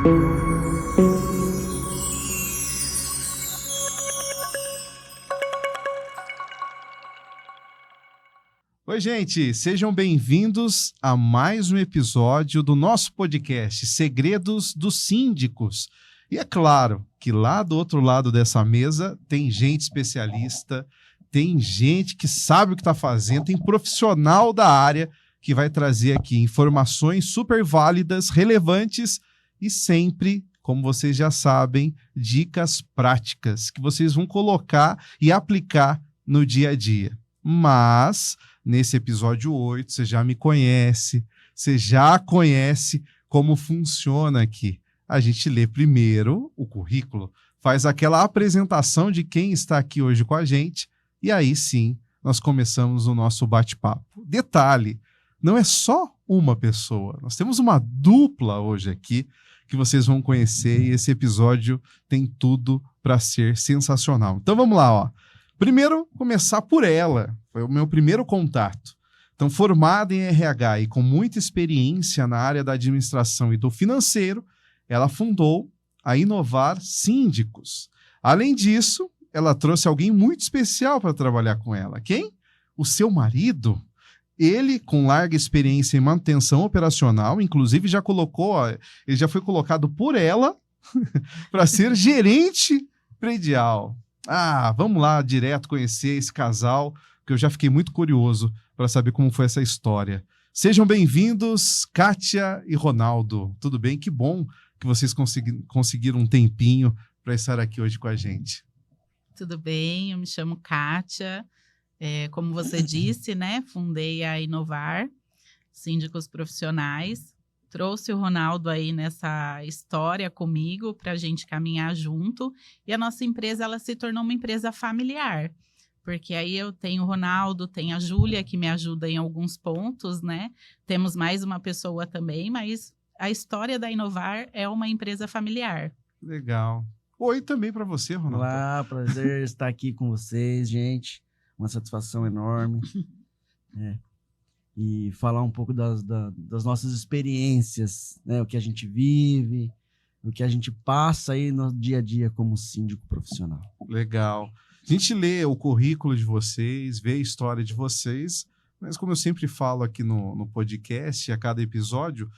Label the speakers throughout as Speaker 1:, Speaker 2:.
Speaker 1: Oi, gente, sejam bem-vindos a mais um episódio do nosso podcast Segredos dos Síndicos. E é claro que lá do outro lado dessa mesa tem gente especialista, tem gente que sabe o que está fazendo, tem profissional da área que vai trazer aqui informações super válidas, relevantes e sempre, como vocês já sabem, dicas práticas que vocês vão colocar e aplicar no dia a dia. Mas nesse episódio 8, você já me conhece, você já conhece como funciona aqui. A gente lê primeiro o currículo, faz aquela apresentação de quem está aqui hoje com a gente, e aí sim nós começamos o nosso bate-papo. Detalhe, não é só uma pessoa, nós temos uma dupla hoje aqui que vocês vão conhecer e esse episódio tem tudo para ser sensacional. Então vamos lá, ó. Primeiro, começar por ela, foi o meu primeiro contato. Então, formada em RH e com muita experiência na área da administração e do financeiro, ela fundou a Inovar Síndicos. Além disso, ela trouxe alguém muito especial para trabalhar com ela. Quem? O seu marido. Ele, com larga experiência em manutenção operacional, inclusive ele já foi colocado por ela para ser gerente predial. Vamos lá direto conhecer esse casal, que eu já fiquei muito curioso para saber como foi essa história. Sejam bem-vindos, Kátia e Ronaldo. Tudo bem? Que bom que vocês conseguiram um tempinho para estar aqui hoje com a gente.
Speaker 2: Tudo bem, eu me chamo Kátia. Como você disse, né? Fundei a Inovar Síndicos Profissionais. Trouxe o Ronaldo aí nessa história comigo para a gente caminhar junto. E a nossa empresa, ela se tornou uma empresa familiar. Porque aí eu tenho o Ronaldo, tem a Júlia, que me ajuda em alguns pontos, né? Temos mais uma pessoa também, mas a história da Inovar é uma empresa familiar.
Speaker 1: Legal. Oi também para você, Ronaldo.
Speaker 3: Olá, prazer estar aqui com vocês, gente. Uma satisfação enorme. E falar um pouco das nossas experiências, né? O que a gente vive, o que a gente passa aí no dia a dia como síndico profissional.
Speaker 1: Legal. A gente lê o currículo de vocês, vê a história de vocês, mas como eu sempre falo aqui no podcast, a cada episódio,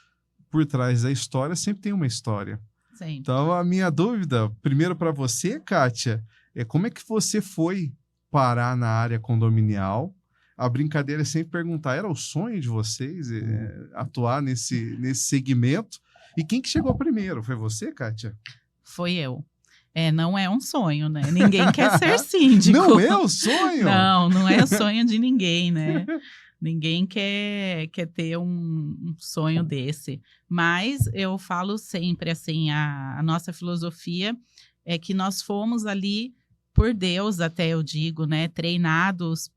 Speaker 1: por trás da história sempre tem uma história.
Speaker 2: Sempre.
Speaker 1: Então a minha dúvida, primeiro para você, Kátia, é como é que você foi parar na área condominial? A brincadeira é sempre perguntar, era o sonho de vocês atuar nesse segmento? E quem que chegou primeiro? Foi você, Kátia?
Speaker 2: Foi eu. Não é um sonho, né? Ninguém quer ser síndico.
Speaker 1: Não é o sonho?
Speaker 2: Não é o sonho de ninguém, né? Ninguém quer ter um sonho desse. Mas eu falo sempre, assim, a nossa filosofia é que nós fomos ali, por Deus até eu digo, né? Treinados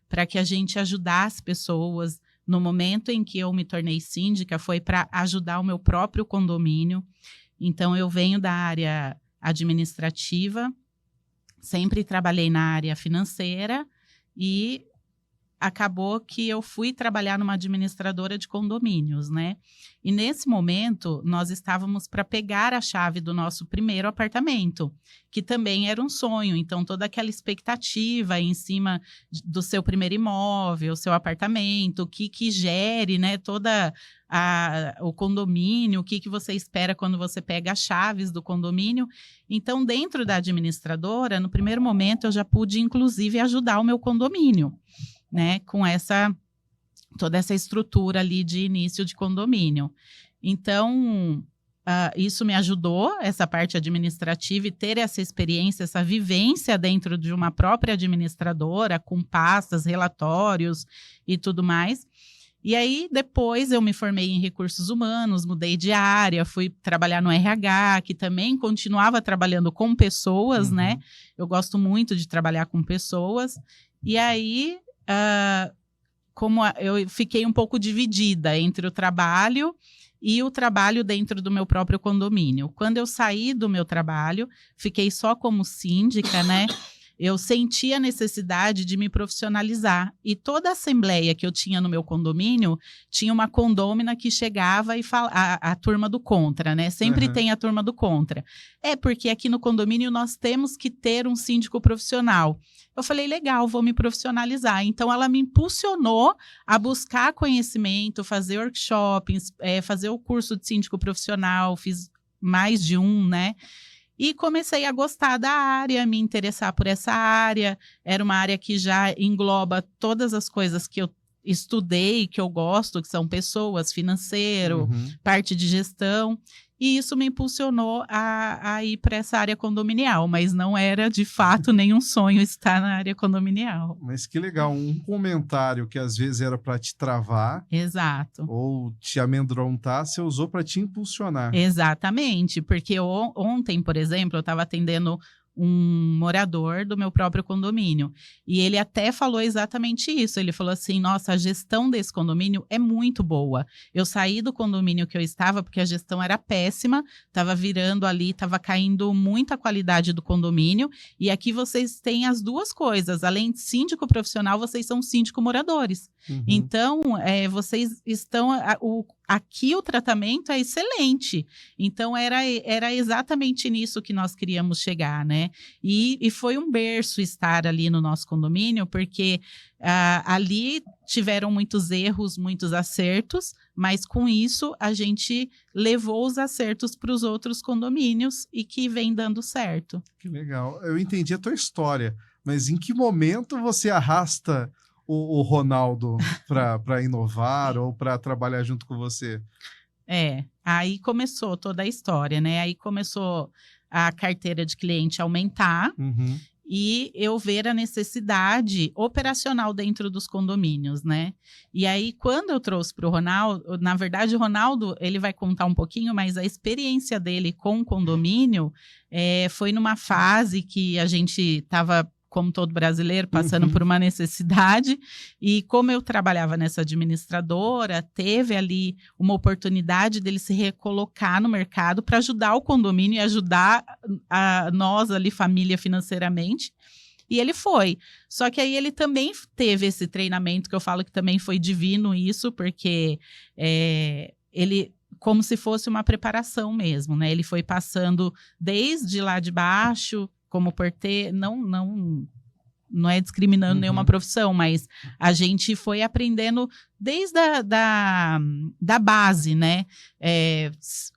Speaker 2: para que a gente ajudasse pessoas. No momento em que eu me tornei síndica, foi para ajudar o meu próprio condomínio. Então, eu venho da área administrativa, sempre trabalhei na área financeira e acabou que eu fui trabalhar numa administradora de condomínios, né? E nesse momento, nós estávamos para pegar a chave do nosso primeiro apartamento, que também era um sonho. Então, toda aquela expectativa em cima do seu primeiro imóvel, seu apartamento, o que gere, né? O condomínio, o que você espera quando você pega as chaves do condomínio. Então, dentro da administradora, no primeiro momento, eu já pude, inclusive, ajudar o meu condomínio, né, com toda essa estrutura ali de início de condomínio. Então, isso me ajudou, essa parte administrativa, e ter essa experiência, essa vivência dentro de uma própria administradora, com pastas, relatórios e tudo mais. E aí, depois, eu me formei em recursos humanos, mudei de área, fui trabalhar no RH, que também continuava trabalhando com pessoas, né? Eu gosto muito de trabalhar com pessoas. E aí, como eu fiquei um pouco dividida entre o trabalho e o trabalho dentro do meu próprio condomínio. Quando eu saí do meu trabalho, fiquei só como síndica, né? eu senti a necessidade de me profissionalizar. E toda a assembleia que eu tinha no meu condomínio, tinha uma condômina que chegava e falava, a turma do contra, né? Sempre tem a turma do contra. Porque aqui no condomínio nós temos que ter um síndico profissional. Eu falei, legal, vou me profissionalizar. Então, ela me impulsionou a buscar conhecimento, fazer workshops, fazer o curso de síndico profissional, fiz mais de um, né? E comecei a gostar da área, me interessar por essa área. Era uma área que já engloba todas as coisas que eu estudei, que eu gosto, que são pessoas, financeiro, parte de gestão. E isso me impulsionou a ir para essa área condominial, mas não era, de fato, nenhum sonho estar na área condominial.
Speaker 1: Mas que legal, um comentário que às vezes era para te travar.
Speaker 2: Exato.
Speaker 1: Ou te amedrontar, você usou para te impulsionar.
Speaker 2: Exatamente, porque ontem, por exemplo, eu estava atendendo um morador do meu próprio condomínio. E ele até falou exatamente isso. Ele falou assim, nossa, a gestão desse condomínio é muito boa. Eu saí do condomínio que eu estava porque a gestão era péssima, estava virando ali, estava caindo muita qualidade do condomínio. E aqui vocês têm as duas coisas. Além de síndico profissional, vocês são síndico moradores. Então, vocês estão... Aqui o tratamento é excelente. Então, era exatamente nisso que nós queríamos chegar, né? E foi um berço estar ali no nosso condomínio, porque ali tiveram muitos erros, muitos acertos, mas com isso a gente levou os acertos para os outros condomínios e que vem dando certo.
Speaker 1: Que legal. Eu entendi a tua história, mas em que momento você arrasta o Ronaldo para inovar ou para trabalhar junto com você?
Speaker 2: Aí começou toda a história, né? Aí começou a carteira de cliente aumentar e eu ver a necessidade operacional dentro dos condomínios, né? E aí, quando eu trouxe para o Ronaldo, na verdade, o Ronaldo, ele vai contar um pouquinho, mas a experiência dele com o condomínio foi numa fase que a gente estava, como todo brasileiro, passando por uma necessidade. E como eu trabalhava nessa administradora, teve ali uma oportunidade dele se recolocar no mercado para ajudar o condomínio e ajudar a nós ali, família, financeiramente. E ele foi. Só que aí ele também teve esse treinamento, que eu falo que também foi divino isso, porque ele... como se fosse uma preparação mesmo, né? Ele foi passando desde lá de baixo, como porteiro, não é discriminando nenhuma profissão, mas a gente foi aprendendo desde da base, né?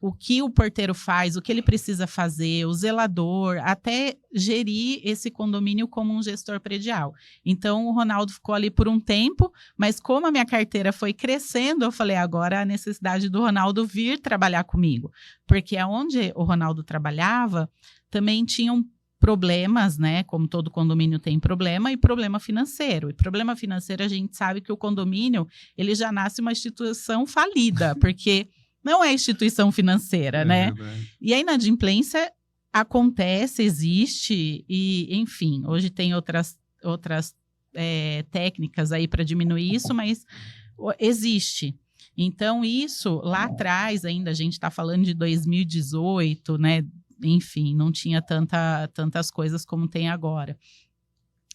Speaker 2: O que o porteiro faz, o que ele precisa fazer, o zelador, até gerir esse condomínio como um gestor predial. Então, o Ronaldo ficou ali por um tempo, mas como a minha carteira foi crescendo, eu falei, agora a necessidade do Ronaldo vir trabalhar comigo. Porque aonde o Ronaldo trabalhava, também tinham problemas, né? Como todo condomínio tem problema, e problema financeiro. E problema financeiro, a gente sabe que o condomínio, ele já nasce uma instituição falida, porque não é instituição financeira, né?
Speaker 1: Verdade.
Speaker 2: E a inadimplência acontece, existe, e, enfim, hoje tem outras técnicas aí para diminuir isso, mas existe. Então, isso, lá atrás ainda, a gente está falando de 2018, né? Enfim, não tinha tantas coisas como tem agora.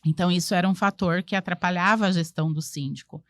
Speaker 2: Então, isso era um fator que atrapalhava a gestão do síndico.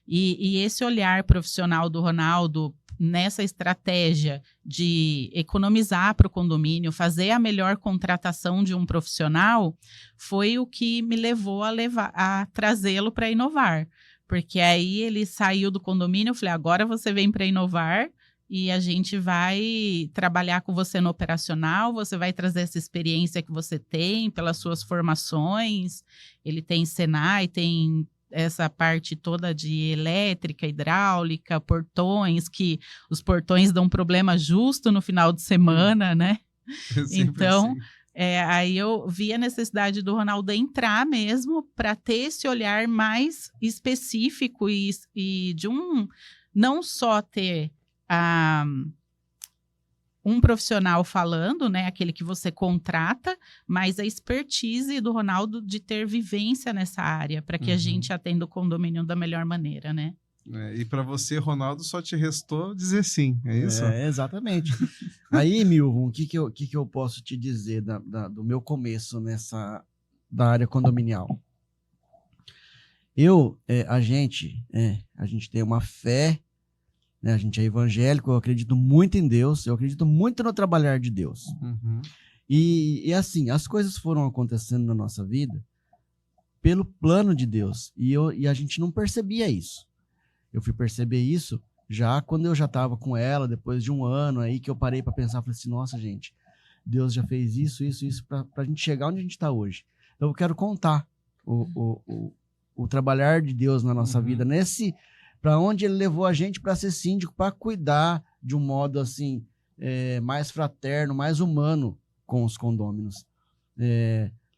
Speaker 2: E esse olhar profissional do Ronaldo, nessa estratégia de economizar para o condomínio, fazer a melhor contratação de um profissional, foi o que me levou a trazê-lo para inovar. Porque aí ele saiu do condomínio, eu falei, agora você vem para inovar, e a gente vai trabalhar com você no operacional, você vai trazer essa experiência que você tem pelas suas formações. Ele tem Senai, tem essa parte toda de elétrica, hidráulica, portões, que os portões dão problema justo no final de semana, né? Então,
Speaker 1: assim.
Speaker 2: Aí eu vi a necessidade do Ronaldo entrar mesmo para ter esse olhar mais específico e de não só ter um profissional falando, né, aquele que você contrata, mas a expertise do Ronaldo de ter vivência nessa área, para que a gente atenda o condomínio da melhor maneira, né?
Speaker 1: E para você, Ronaldo, só te restou dizer sim, é isso?
Speaker 3: Exatamente. Aí, Milton, o que eu posso te dizer do meu começo da área condominial. A gente tem uma fé, né? A gente é evangélico, eu acredito muito em Deus, eu acredito muito no trabalhar de Deus.
Speaker 1: Uhum.
Speaker 3: E assim, as coisas foram acontecendo na nossa vida pelo plano de Deus. E a gente não percebia isso. Eu fui perceber isso já quando eu já estava com ela, depois de um ano aí que eu parei para pensar, falei assim, nossa, gente, Deus já fez isso para a gente chegar onde a gente está hoje. Então eu quero contar o trabalhar de Deus na nossa vida, para onde ele levou a gente para ser síndico, para cuidar de um modo assim, mais fraterno, mais humano com os condôminos.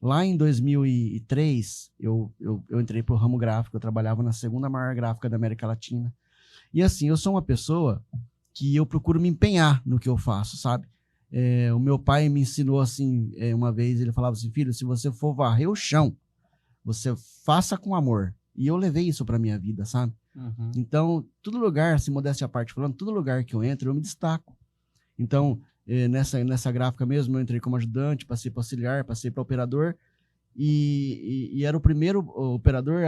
Speaker 3: Lá em 2003, eu entrei para o ramo gráfico, eu trabalhava na segunda maior gráfica da América Latina. E assim, eu sou uma pessoa que eu procuro me empenhar no que eu faço, sabe? O meu pai me ensinou assim, uma vez, ele falava assim, filho, se você for varrer o chão, você faça com amor. E eu levei isso para minha vida, sabe?
Speaker 1: Uhum.
Speaker 3: Então, todo lugar, se modéstia à parte falando, todo lugar que eu entro, eu me destaco. Então, nessa gráfica mesmo, eu entrei como ajudante, passei para auxiliar, passei para operador, e era o primeiro operador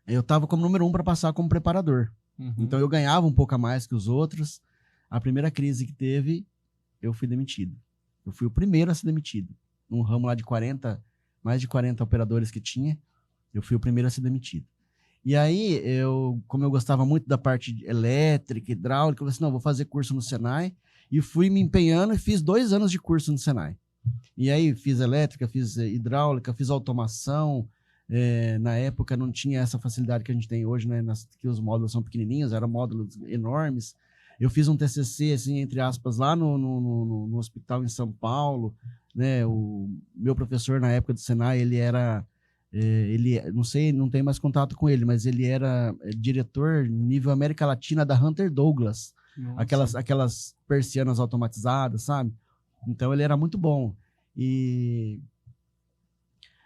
Speaker 3: eu estava como número 1 para passar como preparador.
Speaker 1: Uhum.
Speaker 3: Então, eu ganhava um pouco a mais que os outros. A primeira crise que teve, eu fui demitido. Eu fui o primeiro a ser demitido. Num ramo lá de mais de 40 operadores que tinha, eu fui o primeiro a ser demitido. E aí, como eu gostava muito da parte elétrica, hidráulica, eu falei assim, não, vou fazer curso no Senai. E fui me empenhando e fiz 2 anos de curso no Senai. E aí, fiz elétrica, fiz hidráulica, fiz automação. Na época, não tinha essa facilidade que a gente tem hoje, né? Que os módulos são pequenininhos, eram módulos enormes. Eu fiz um TCC, assim, entre aspas, lá no hospital em São Paulo. Né? O meu professor, na época do Senai, ele era... não sei, não tenho mais contato com ele, mas ele era diretor nível América Latina da Hunter Douglas, aquelas persianas automatizadas, sabe? Então ele era muito bom. E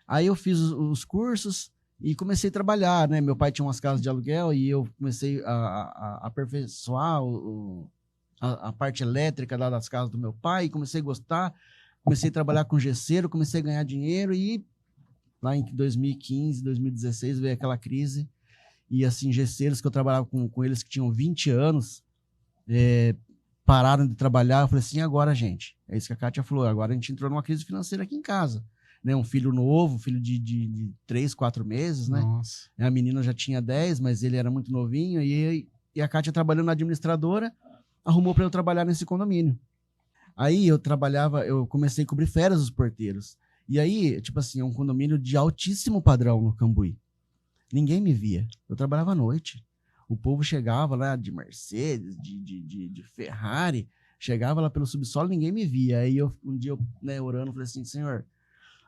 Speaker 3: aí eu fiz os cursos e comecei a trabalhar, né? Meu pai tinha umas casas de aluguel e eu comecei a aperfeiçoar a parte elétrica lá das casas do meu pai, e comecei a gostar, comecei a trabalhar com gesseiro, comecei a ganhar dinheiro e lá em 2015, 2016, veio aquela crise. E, assim, gesseiros que eu trabalhava com eles que tinham 20 anos, pararam de trabalhar. Eu falei assim, agora, gente? É isso que a Kátia falou. Agora a gente entrou numa crise financeira aqui em casa. Né? Um filho novo, filho de 3, 4 meses, né?
Speaker 1: Nossa.
Speaker 3: A menina já tinha 10, mas ele era muito novinho. E a Kátia, trabalhando na administradora, arrumou para eu trabalhar nesse condomínio. Aí eu comecei a cobrir férias dos porteiros. E aí, tipo assim, é um condomínio de altíssimo padrão no Cambuí. Ninguém me via. Eu trabalhava à noite. O povo chegava lá de Mercedes, de Ferrari, chegava lá pelo subsolo, ninguém me via. Aí um dia, né, orando, falei assim, Senhor,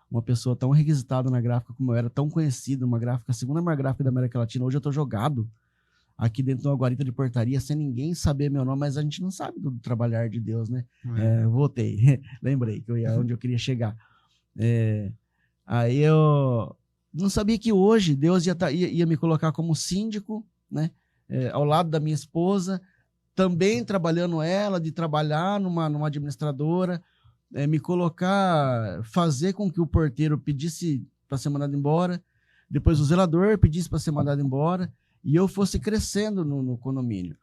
Speaker 3: uma pessoa tão requisitada na gráfica como eu era, tão conhecida, uma gráfica, a segunda maior gráfica da América Latina, hoje eu tô jogado aqui dentro de uma guarita de portaria, sem ninguém saber meu nome, mas a gente não sabe do trabalhar de Deus, né? Voltei, lembrei que eu ia onde eu queria chegar. Aí eu não sabia que hoje Deus ia me colocar como síndico, né? Ao lado da minha esposa, também trabalhando de trabalhar numa administradora, me colocar, fazer com que o porteiro pedisse para ser mandado embora, depois o zelador pedisse para ser mandado embora, e eu fosse crescendo no condomínio.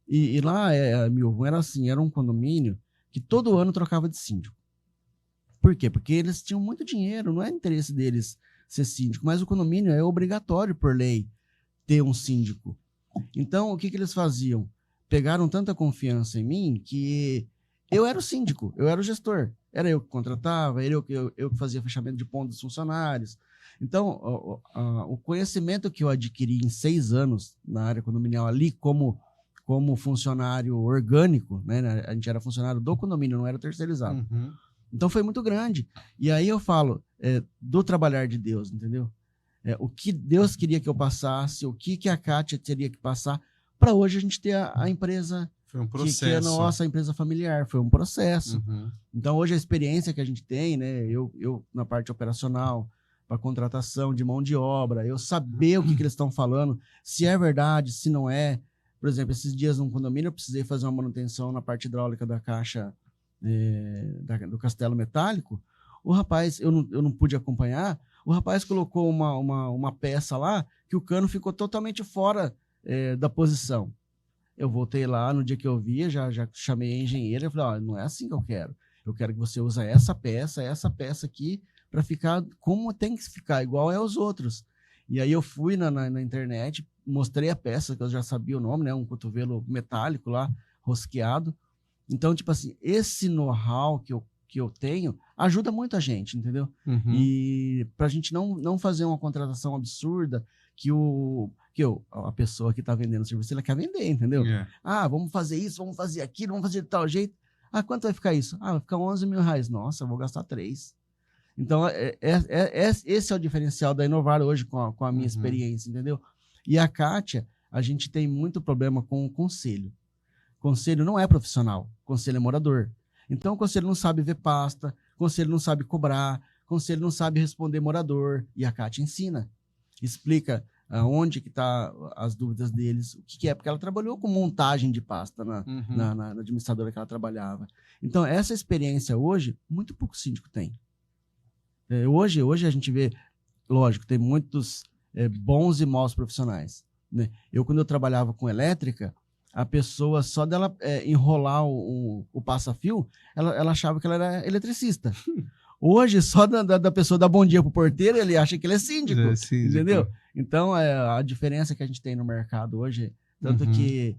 Speaker 3: E lá, Milton, era assim, era um condomínio que todo ano trocava de síndico. Por quê? Porque eles tinham muito dinheiro, não é interesse deles ser síndico, mas o condomínio é obrigatório, por lei, ter um síndico. Então, o que eles faziam? Pegaram tanta confiança em mim que eu era o síndico, eu era o gestor. Era eu que contratava, eu que fazia fechamento de pontos dos funcionários. Então, o conhecimento que eu adquiri em 6 anos na área condominial ali como funcionário orgânico, né? A gente era funcionário do condomínio, não era terceirizado.
Speaker 1: Uhum.
Speaker 3: Então foi muito grande. E aí eu falo do trabalhar de Deus, entendeu? O que Deus queria que eu passasse, o que a Kátia teria que passar, para hoje a gente ter a empresa
Speaker 1: foi um processo.
Speaker 3: Que é a nossa empresa familiar. Foi um processo.
Speaker 1: Uhum.
Speaker 3: Então hoje a experiência que a gente tem, né? Eu na parte operacional, para contratação de mão de obra, eu saber o que eles estão falando, se é verdade, se não é. Por exemplo, esses dias num condomínio eu precisei fazer uma manutenção na parte hidráulica da caixa do castelo metálico. O rapaz, eu não pude acompanhar, o rapaz colocou uma peça lá que o cano ficou totalmente fora da posição. Eu voltei lá, no dia que eu via, já chamei a engenheira e falei, não é assim que eu quero. Eu quero que você use essa peça aqui, para ficar como tem que ficar, igual é aos outros. E aí eu fui na internet, mostrei a peça, que eu já sabia o nome, né? Um cotovelo metálico lá, rosqueado. Então, tipo assim, esse know-how que eu tenho ajuda muito a gente, entendeu?
Speaker 1: Uhum.
Speaker 3: E pra gente não fazer uma contratação absurda a pessoa que tá vendendo o serviço, ela quer vender, entendeu? Vamos fazer isso, vamos fazer aquilo, vamos fazer de tal jeito. Quanto vai ficar isso? Vai ficar R$11 mil. Nossa, eu vou gastar 3. Então, esse é o diferencial da Inovar hoje com a minha experiência, entendeu? E a Kátia, a gente tem muito problema com o conselho. Conselho não é profissional, conselho é morador. Então, o conselho não sabe ver pasta, conselho não sabe cobrar, conselho não sabe responder morador. E a Kátia ensina, explica onde que tá as dúvidas deles, o que é, porque ela trabalhou com montagem de pasta na administradora que ela trabalhava. Então, essa experiência hoje, muito pouco síndico tem. Hoje a gente vê, lógico, tem muitos bons e maus profissionais, né? Quando eu trabalhava com elétrica, a pessoa, só dela enrolar o passa-fio, ela achava que ela era eletricista. Hoje, só da pessoa dar bom dia pro porteiro, ele acha que ele é síndico. Entendeu? Então, a diferença que a gente tem no mercado hoje, tanto que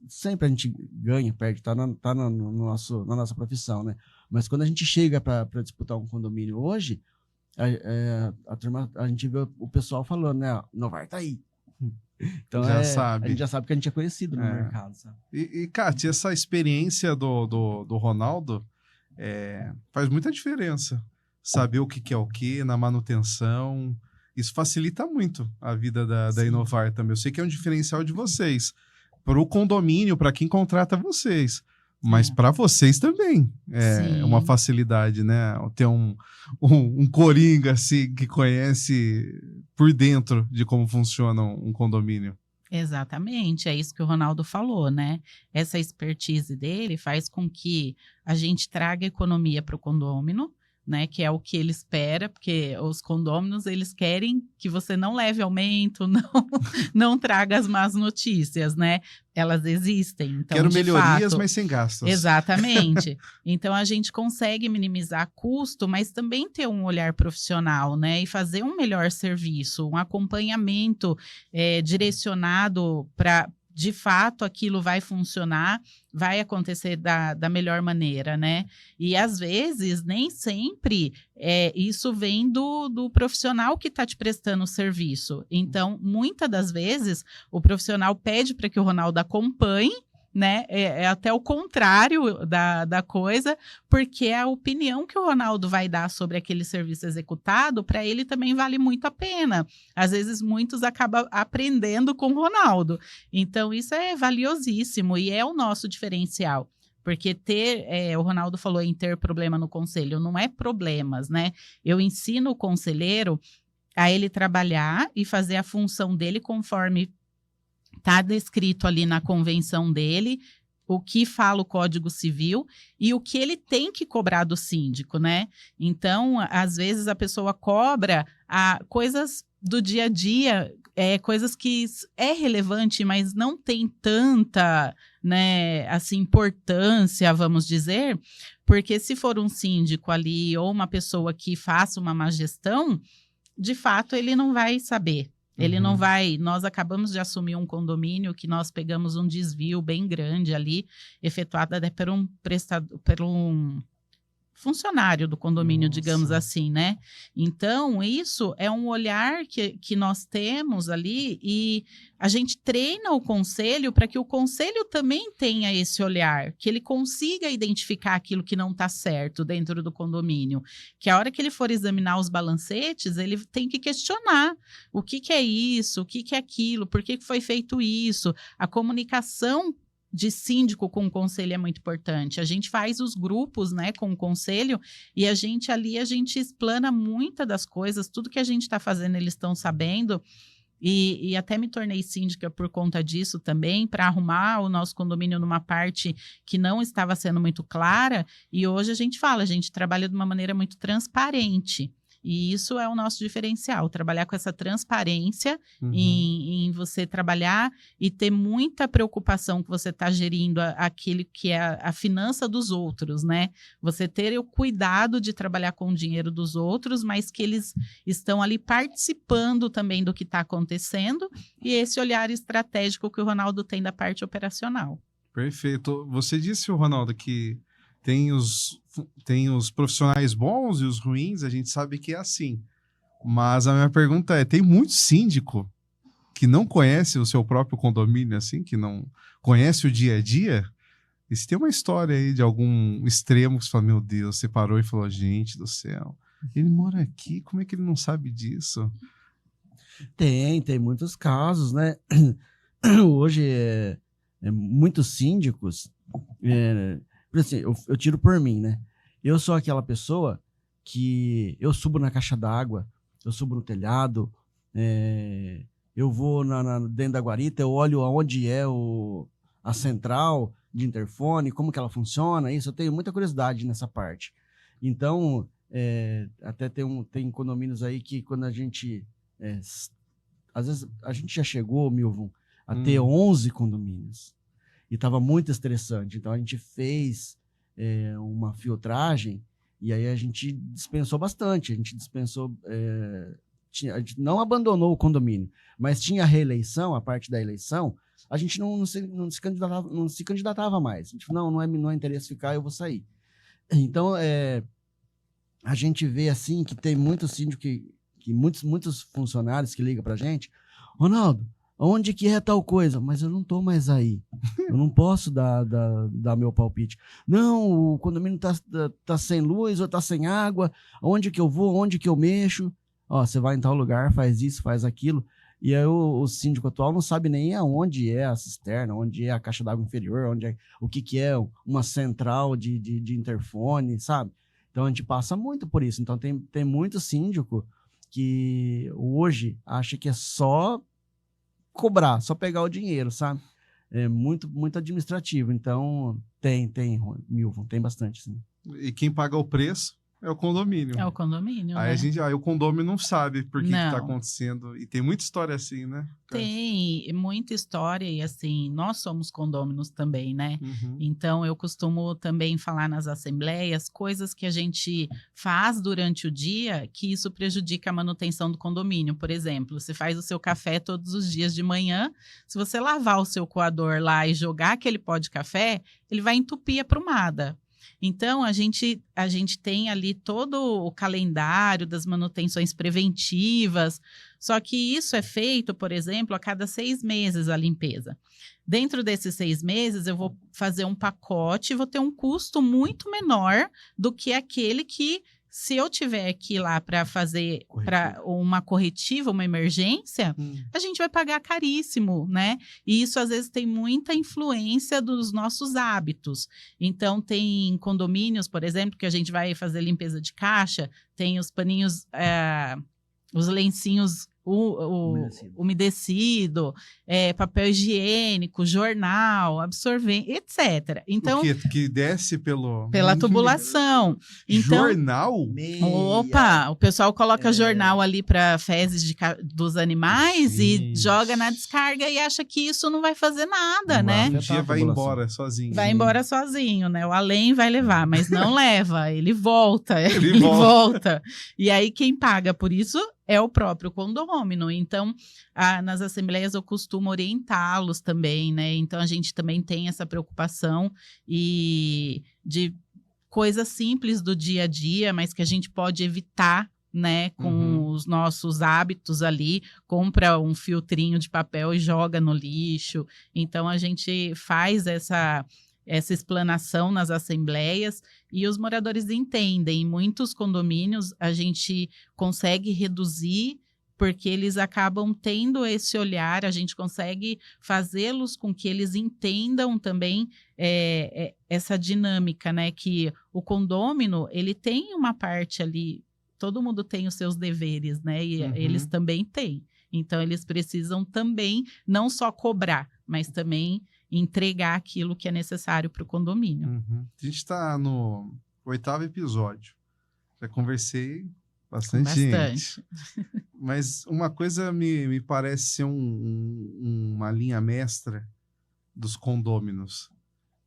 Speaker 3: sempre a gente ganha, perde, tá na nossa profissão, né? Mas quando a gente chega para disputar um condomínio hoje, a gente vê o pessoal falando, né? Inovar tá aí. Então,
Speaker 1: sabe.
Speaker 3: A gente já sabe que a gente é conhecido no mercado, sabe?
Speaker 1: E Kátia, essa experiência do Ronaldo faz muita diferença. Saber o que é o que na manutenção. Isso facilita muito a vida da Inovar também. Eu sei que é um diferencial de vocês. Para o condomínio, para quem contrata vocês. Mas para vocês também é uma facilidade, né? Ter um coringa assim, que conhece por dentro de como funciona um condomínio.
Speaker 2: Exatamente, é isso que o Ronaldo falou, né? Essa expertise dele faz com que a gente traga economia para o condômino, né, que é o que ele espera, porque os condôminos, eles querem que você não leve aumento, não traga as más notícias, né? Elas existem. Então,
Speaker 1: quero melhorias,
Speaker 2: fato,
Speaker 1: mas sem gastos.
Speaker 2: Exatamente. Então, a gente consegue minimizar custo, mas também ter um olhar profissional, né? E fazer um melhor serviço, um acompanhamento direcionado para... De fato, aquilo vai funcionar, vai acontecer da melhor maneira, né? E, às vezes, nem sempre isso vem do profissional que está te prestando o serviço. Então, muitas das vezes, o profissional pede para que o Ronaldo acompanhe, né? É até o contrário da coisa, porque a opinião que o Ronaldo vai dar sobre aquele serviço executado, para ele também vale muito a pena. Às vezes, muitos acabam aprendendo com o Ronaldo. Então, isso é valiosíssimo e é o nosso diferencial. Porque o Ronaldo falou em ter problema no conselho, não é problemas, né? Eu ensino o conselheiro a ele trabalhar e fazer a função dele conforme está descrito ali na convenção dele, o que fala o Código Civil e o que ele tem que cobrar do síndico, né? Então, às vezes a pessoa cobra coisas do dia a dia, coisas que é relevante, mas não tem tanta, né, assim, importância, vamos dizer, porque se for um síndico ali ou uma pessoa que faça uma má gestão, de fato ele não vai saber. Ele não vai... Nós acabamos de assumir um condomínio que nós pegamos um desvio bem grande ali, efetuado até por um funcionário do condomínio, digamos assim, né? Então, isso é um olhar que nós temos ali e a gente treina o conselho para que o conselho também tenha esse olhar, que ele consiga identificar aquilo que não está certo dentro do condomínio, que a hora que ele for examinar os balancetes, ele tem que questionar o que é isso, o que é aquilo, por que foi feito isso, a comunicação de síndico com o conselho é muito importante. A gente faz os grupos, né, com o conselho e a gente explana muitas das coisas, tudo que a gente está fazendo eles estão sabendo E até me tornei síndica por conta disso também, para arrumar o nosso condomínio numa parte que não estava sendo muito clara. E hoje a gente trabalha de uma maneira muito transparente. E isso é o nosso diferencial, trabalhar com essa transparência em você trabalhar e ter muita preocupação que você está gerindo aquele que é a finança dos outros, né? Você ter o cuidado de trabalhar com o dinheiro dos outros, mas que eles estão ali participando também do que está acontecendo, e esse olhar estratégico que o Ronaldo tem da parte operacional.
Speaker 1: Perfeito. Você disse, Ronaldo, que tem os profissionais bons e os ruins, a gente sabe que é assim. Mas a minha pergunta é, tem muito síndico que não conhece o seu próprio condomínio, assim, que não conhece o dia a dia? E se tem uma história aí de algum extremo que você fala, meu Deus, você parou e falou, gente do céu, ele mora aqui, como é que ele não sabe disso?
Speaker 3: Tem muitos casos, né? Hoje, muitos síndicos... assim, eu tiro por mim, né? Eu sou aquela pessoa que eu subo na caixa d'água, eu subo no telhado, eu vou dentro da guarita, eu olho aonde é a central de interfone, como que ela funciona, isso, eu tenho muita curiosidade nessa parte. Então, até tem condomínios aí que quando a gente... às vezes a gente já chegou, Milvon, a ter 11 condomínios. E estava muito estressante. Então, a gente fez uma filtragem e aí a gente dispensou bastante. A gente dispensou... a gente não abandonou o condomínio, mas tinha a reeleição, a parte da eleição, a gente não se candidatava mais. A gente falou, não é interesse ficar, eu vou sair. Então, a gente vê assim que tem muitos síndicos, que muitos funcionários que ligam para a gente, Ronaldo, onde que é tal coisa? Mas eu não tô mais aí. Eu não posso dar meu palpite. Não, o condomínio tá sem luz ou tá sem água. Onde que eu vou? Onde que eu mexo? Ó, você vai em tal lugar, faz isso, faz aquilo. E aí o síndico atual não sabe nem aonde é a cisterna, onde é a caixa d'água inferior, o que é uma central de interfone, sabe? Então a gente passa muito por isso. Então tem muito síndico que hoje acha que é só cobrar, só pegar o dinheiro, sabe? É muito administrativo. Então, Milvon, tem bastante, sim.
Speaker 1: E quem paga o preço é o condomínio.
Speaker 2: É o condomínio,
Speaker 1: Aí
Speaker 2: né?
Speaker 1: o condomínio não sabe por que está acontecendo. E tem muita história assim, né?
Speaker 2: Tem muita história e assim, nós somos condôminos também, né? Então, eu costumo também falar nas assembleias coisas que a gente faz durante o dia que isso prejudica a manutenção do condomínio. Por exemplo, você faz o seu café todos os dias de manhã, se você lavar o seu coador lá e jogar aquele pó de café, ele vai entupir a prumada. Então, a gente tem ali todo o calendário das manutenções preventivas, só que isso é feito, por exemplo, a cada 6 meses a limpeza. Dentro desses 6 meses, eu vou fazer um pacote e vou ter um custo muito menor do que aquele que, se eu tiver que ir lá para fazer uma corretiva, uma emergência, a gente vai pagar caríssimo, né? E isso, às vezes, tem muita influência dos nossos hábitos. Então, tem condomínios, por exemplo, que a gente vai fazer limpeza de caixa, tem os paninhos, os lencinhos umedecido, papel higiênico, jornal, absorvente, etc. Então,
Speaker 1: o que desce pela
Speaker 2: tubulação. Então,
Speaker 1: jornal?
Speaker 2: Opa, o pessoal coloca jornal ali para fezes dos animais e joga na descarga e acha que isso não vai fazer nada, né?
Speaker 1: Um dia vai embora sozinho.
Speaker 2: Vai embora sozinho, né? O além vai levar, mas não leva, ele volta, ele volta. E aí quem paga por isso é o próprio condômino. Então, nas assembleias eu costumo orientá-los também, né? Então, a gente também tem essa preocupação e de coisas simples do dia a dia, mas que a gente pode evitar, né? Com os nossos hábitos ali, compra um filtrinho de papel e joga no lixo. Então, a gente faz essa explanação nas assembleias e os moradores entendem. Em muitos condomínios, a gente consegue reduzir porque eles acabam tendo esse olhar, a gente consegue fazê-los com que eles entendam também essa dinâmica, né? Que o condômino, ele tem uma parte ali, todo mundo tem os seus deveres, né? E eles também têm. Então, eles precisam também não só cobrar, mas também entregar aquilo que é necessário para o condomínio.
Speaker 1: Uhum. A gente está no 8º episódio. Já conversei bastante gente. Mas uma coisa me parece ser uma linha mestra dos condôminos.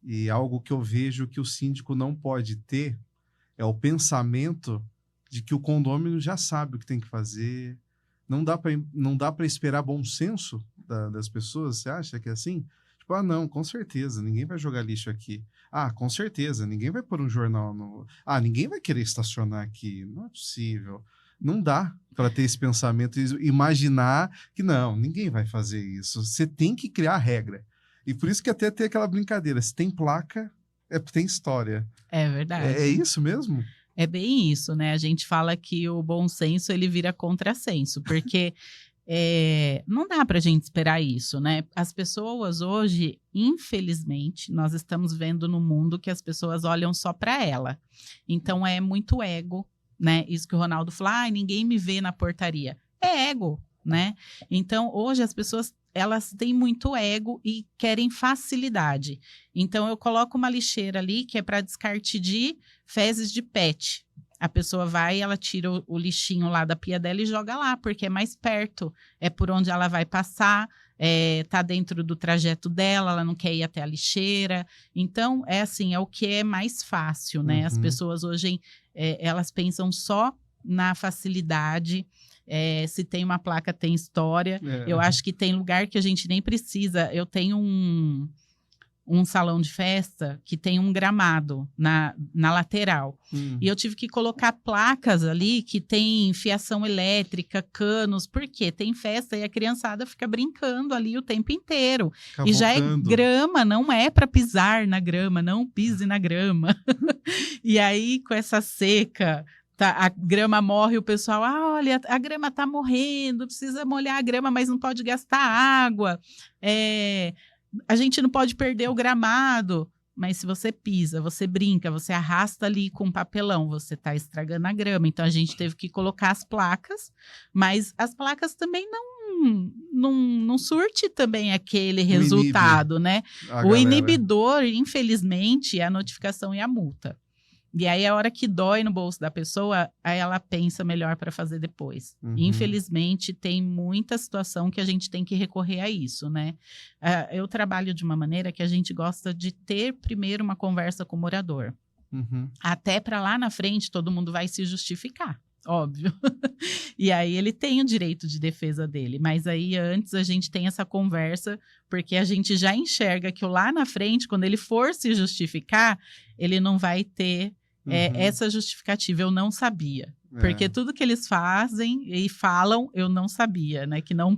Speaker 1: E algo que eu vejo que o síndico não pode ter é o pensamento de que o condômino já sabe o que tem que fazer. Não dá para esperar bom senso das pessoas. Você acha que é assim? Tipo, ah, não, com certeza, ninguém vai jogar lixo aqui. Ah, com certeza, ninguém vai pôr um jornal no... Ah, ninguém vai querer estacionar aqui. Não é possível. Não dá para ter esse pensamento e imaginar que não, ninguém vai fazer isso. Você tem que criar regra. E por isso que até tem aquela brincadeira. Se tem placa, tem história.
Speaker 2: É verdade.
Speaker 1: É isso mesmo?
Speaker 2: É bem isso, né? A gente fala que o bom senso, ele vira contrassenso, porque não dá para a gente esperar isso, né? As pessoas hoje, infelizmente, nós estamos vendo no mundo que as pessoas olham só para ela. Então, é muito ego, né? Isso que o Ronaldo fala, ninguém me vê na portaria. É ego, né? Então, hoje as pessoas, elas têm muito ego e querem facilidade. Então, eu coloco uma lixeira ali que é para descarte de fezes de pet. A pessoa vai, ela tira o lixinho lá da pia dela e joga lá, porque é mais perto, é por onde ela vai passar, tá dentro do trajeto dela, ela não quer ir até a lixeira. Então, é assim, é o que é mais fácil, né? As pessoas hoje, elas pensam só na facilidade. Se tem uma placa, tem história. Eu acho que tem lugar que a gente nem precisa. Eu tenho um salão de festa que tem um gramado na lateral. E eu tive que colocar placas ali que tem fiação elétrica, canos, porque tem festa e a criançada fica brincando ali o tempo inteiro.
Speaker 1: Cavocando.
Speaker 2: E já é grama, não é para pisar na grama, não pise na grama. E aí, com essa seca... a grama morre, o pessoal, olha, a grama está morrendo, precisa molhar a grama, mas não pode gastar água. A gente não pode perder o gramado. Mas se você pisa, você brinca, você arrasta ali com papelão, você está estragando a grama. Então, a gente teve que colocar as placas, mas as placas também não surte também aquele resultado, né? O inibidor, infelizmente, é a notificação e a multa. E aí, a hora que dói no bolso da pessoa, aí ela pensa melhor para fazer depois. Infelizmente, tem muita situação que a gente tem que recorrer a isso, né? Eu trabalho de uma maneira que a gente gosta de ter primeiro uma conversa com o morador. Até para lá na frente, todo mundo vai se justificar, óbvio. E aí, ele tem o direito de defesa dele. Mas aí, antes, a gente tem essa conversa, porque a gente já enxerga que lá na frente, quando ele for se justificar, ele não vai ter... essa justificativa, eu não sabia. Porque tudo que eles fazem e falam, eu não sabia, né? Que não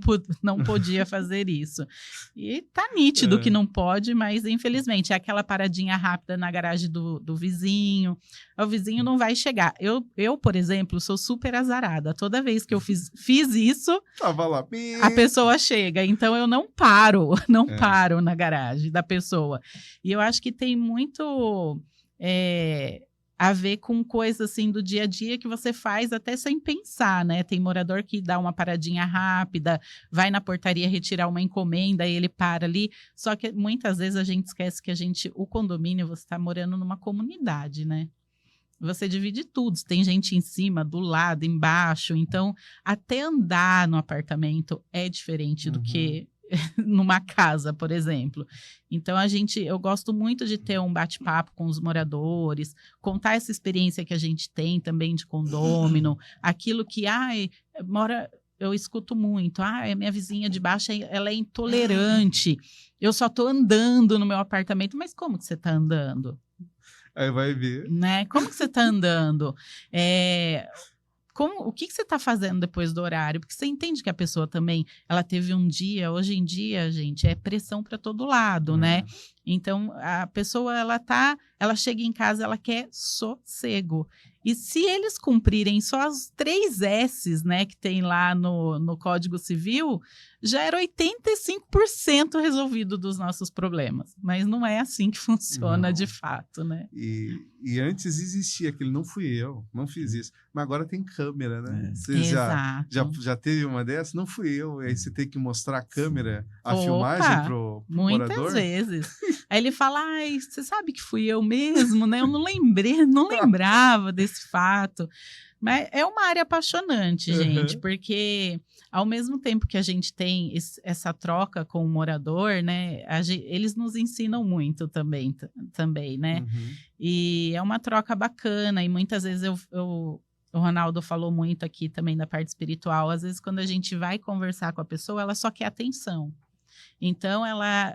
Speaker 2: podia fazer isso. E tá nítido que não pode, mas infelizmente é aquela paradinha rápida na garagem do vizinho. O vizinho não vai chegar. Eu, por exemplo, sou super azarada. Toda vez que eu fiz isso,
Speaker 1: tava lá
Speaker 2: a pessoa chega. Então, eu não paro na garagem da pessoa. E eu acho que tem muito... a ver com coisas assim do dia a dia que você faz até sem pensar, né? Tem morador que dá uma paradinha rápida, vai na portaria retirar uma encomenda e ele para ali. Só que muitas vezes a gente esquece que o condomínio, você está morando numa comunidade, né? Você divide tudo, tem gente em cima, do lado, embaixo. Então, até andar no apartamento é diferente do que... numa casa, por exemplo. Então, eu gosto muito de ter um bate-papo com os moradores, contar essa experiência que a gente tem também de condômino, aquilo que, eu escuto muito, minha vizinha de baixo, ela é intolerante, eu só estou andando no meu apartamento, mas como que você está andando?
Speaker 1: Aí vai ver.
Speaker 2: Né? Como que você está andando? O que você está fazendo depois do horário? Porque você entende que a pessoa também, ela teve um dia, hoje em dia, gente, é pressão para todo lado, né? Então, a pessoa, ela chega em casa, ela quer sossego. E se eles cumprirem só os 3 S's, né, que tem lá no Código Civil, já era 85% resolvido dos nossos problemas. Mas não é assim que funciona de fato, né?
Speaker 1: E antes existia aquele, não fui eu, não fiz isso. Mas agora tem câmera, né? Você
Speaker 2: Exato.
Speaker 1: já teve uma dessas? Não fui eu. Aí você tem que mostrar a câmera, a
Speaker 2: Opa,
Speaker 1: filmagem pro
Speaker 2: muitas
Speaker 1: morador?
Speaker 2: vezes. Aí ele fala, ai, você sabe que fui eu mesmo, né? Eu não lembrava desse fato. Mas é uma área apaixonante, gente, porque ao mesmo tempo que a gente tem essa troca com o morador, né? Eles nos ensinam muito também, né?
Speaker 1: Uhum.
Speaker 2: E é uma troca bacana, e muitas vezes o Ronaldo falou muito aqui também da parte espiritual. Às vezes, quando a gente vai conversar com a pessoa, ela só quer atenção. Então,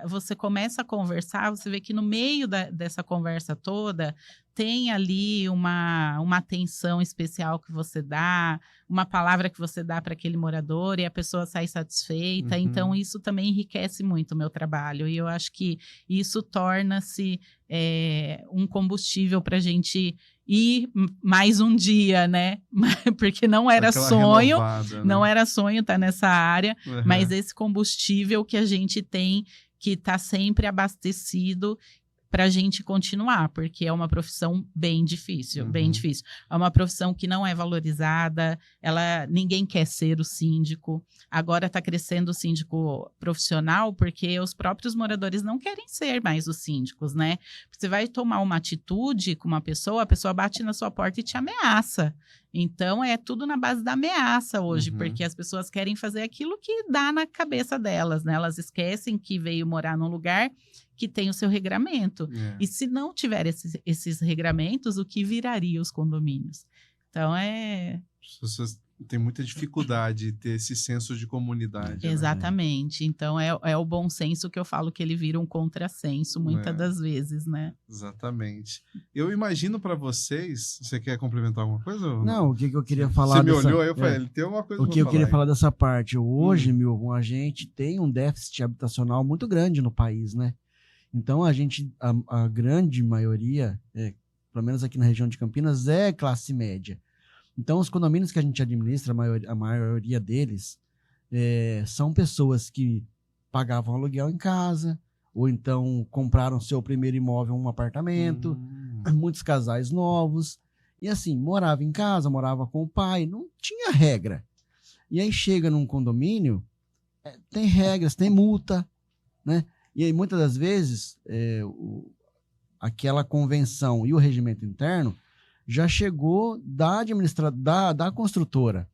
Speaker 2: você começa a conversar, você vê que no meio dessa conversa toda, tem ali uma atenção especial que você dá, uma palavra que você dá para aquele morador e a pessoa sai satisfeita.
Speaker 1: Uhum.
Speaker 2: Então, isso também enriquece muito o meu trabalho. E eu acho que isso torna-se um combustível para a gente ir mais um dia, né? Porque não era sonho,
Speaker 1: renovada, né?
Speaker 2: Não era sonho estar nessa área,
Speaker 1: Uhum.
Speaker 2: mas esse combustível que a gente tem, que está sempre abastecido para a gente continuar, porque é uma profissão bem difícil, bem difícil. É uma profissão que não é valorizada, ninguém quer ser o síndico. Agora está crescendo o síndico profissional, porque os próprios moradores não querem ser mais os síndicos, né? Você vai tomar uma atitude com uma pessoa, a pessoa bate na sua porta e te ameaça. Então, é tudo na base da ameaça hoje, porque as pessoas querem fazer aquilo que dá na cabeça delas, né? Elas esquecem que veio morar num lugar que tem o seu regramento. E se não tiver esses regramentos, o que viraria os condomínios? Então,
Speaker 1: As pessoas têm muita dificuldade de ter esse senso de comunidade.
Speaker 2: Exatamente. Né? Então, é o bom senso que eu falo que ele vira um contrassenso muitas das vezes, né?
Speaker 1: Exatamente. Eu imagino para vocês... Você quer complementar alguma coisa?
Speaker 3: Não, o que eu queria falar...
Speaker 1: Você me olhou, aí eu falei, ele tem uma coisa
Speaker 3: o que eu queria falar
Speaker 1: aí.
Speaker 3: dessa parte. Hoje, a gente tem um déficit habitacional muito grande no país, né? Então, a grande maioria, pelo menos aqui na região de Campinas, é classe média. Então, os condomínios que a gente administra, a maioria deles, são pessoas que pagavam aluguel em casa, ou então compraram seu primeiro imóvel, um apartamento, muitos casais novos, e assim, morava em casa, morava com o pai, não tinha regra. E aí chega num condomínio, tem regras, tem multa, né? E aí, muitas das vezes, aquela convenção e o regimento interno já chegou da construtora.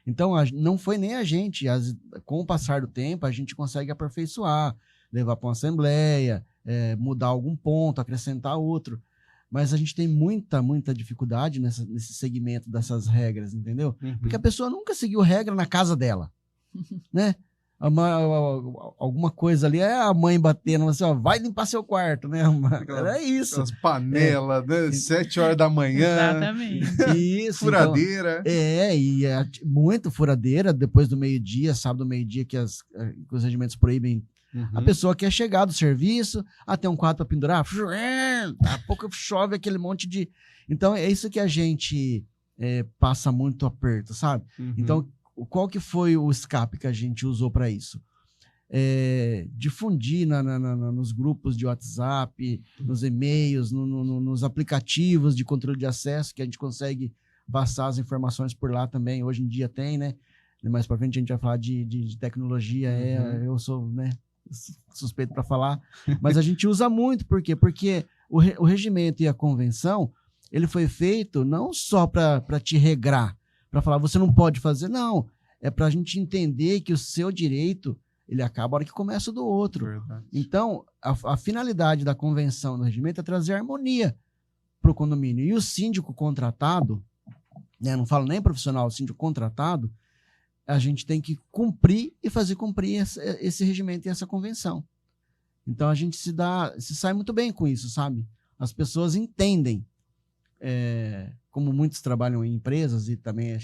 Speaker 3: Então, não foi nem a gente. Com o passar do tempo, a gente consegue aperfeiçoar, levar para uma assembleia, mudar algum ponto, acrescentar outro. Mas a gente tem muita, muita dificuldade nesse segmento dessas regras, entendeu? Porque a pessoa nunca seguiu regra na casa dela, né? Alguma coisa ali, a mãe batendo, assim, ó, vai limpar seu quarto, né? Era isso.
Speaker 1: As panelas, né? 7 horas da manhã.
Speaker 2: Exatamente.
Speaker 3: Isso.
Speaker 1: Furadeira.
Speaker 3: Então, muito furadeira, depois do meio-dia, sábado meio-dia, que os regimentos proíbem. A pessoa quer chegar do serviço, tem um quadro para pendurar, daqui a pouco chove aquele monte de... Então, é isso que a gente passa muito aperto, sabe? Então, qual que foi o escape que a gente usou para isso? Difundir nos grupos de WhatsApp, nos e-mails, nos aplicativos de controle de acesso, que a gente consegue passar as informações por lá também. Hoje em dia tem, né? Mais para frente a gente vai falar de tecnologia, eu sou, né, suspeito para falar, mas a gente usa muito, por quê? Porque o regimento e a convenção, ele foi feito não só para te regrar, para falar, você não pode fazer, não. É para a gente entender que o seu direito, ele acaba a hora que começa o do outro.
Speaker 1: Verdade.
Speaker 3: Então, a finalidade da convenção do regimento é trazer harmonia para o condomínio. E o síndico contratado, né, não falo nem profissional, o síndico contratado, a gente tem que cumprir e fazer cumprir esse regimento e essa convenção. Então, a gente se sai muito bem com isso, sabe? As pessoas entendem. Como muitos trabalham em empresas e também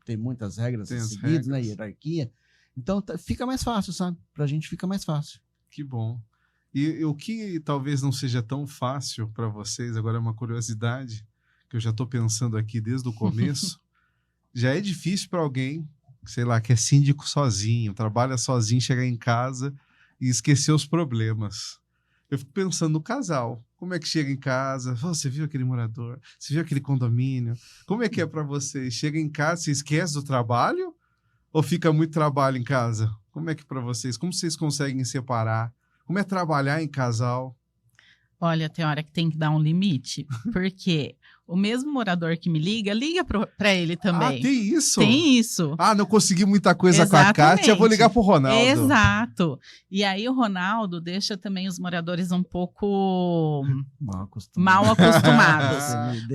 Speaker 3: tem muitas regras seguidas, né? Hierarquia. Então, fica mais fácil, sabe? Pra gente fica mais fácil.
Speaker 1: Que bom. E o que talvez não seja tão fácil para vocês, agora é uma curiosidade, que eu já estou pensando aqui desde o começo, já é difícil para alguém, sei lá, que é síndico sozinho, trabalha sozinho, chegar em casa e esquecer os problemas. Eu fico pensando no casal. Como é que chega em casa? Você viu aquele morador? Você viu aquele condomínio? Como é que é para vocês? Chega em casa, você esquece do trabalho? Ou fica muito trabalho em casa? Como é que para vocês? Como vocês conseguem separar? Como é trabalhar em casal?
Speaker 2: Olha, tem hora que tem que dar um limite, porque o mesmo morador que me liga para ele também.
Speaker 1: Ah, tem isso?
Speaker 2: Tem isso.
Speaker 1: Ah, não consegui muita coisa
Speaker 2: Exatamente.
Speaker 1: com a Kátia, vou ligar pro Ronaldo.
Speaker 2: Exato. E aí o Ronaldo deixa também os moradores um pouco mal acostumados.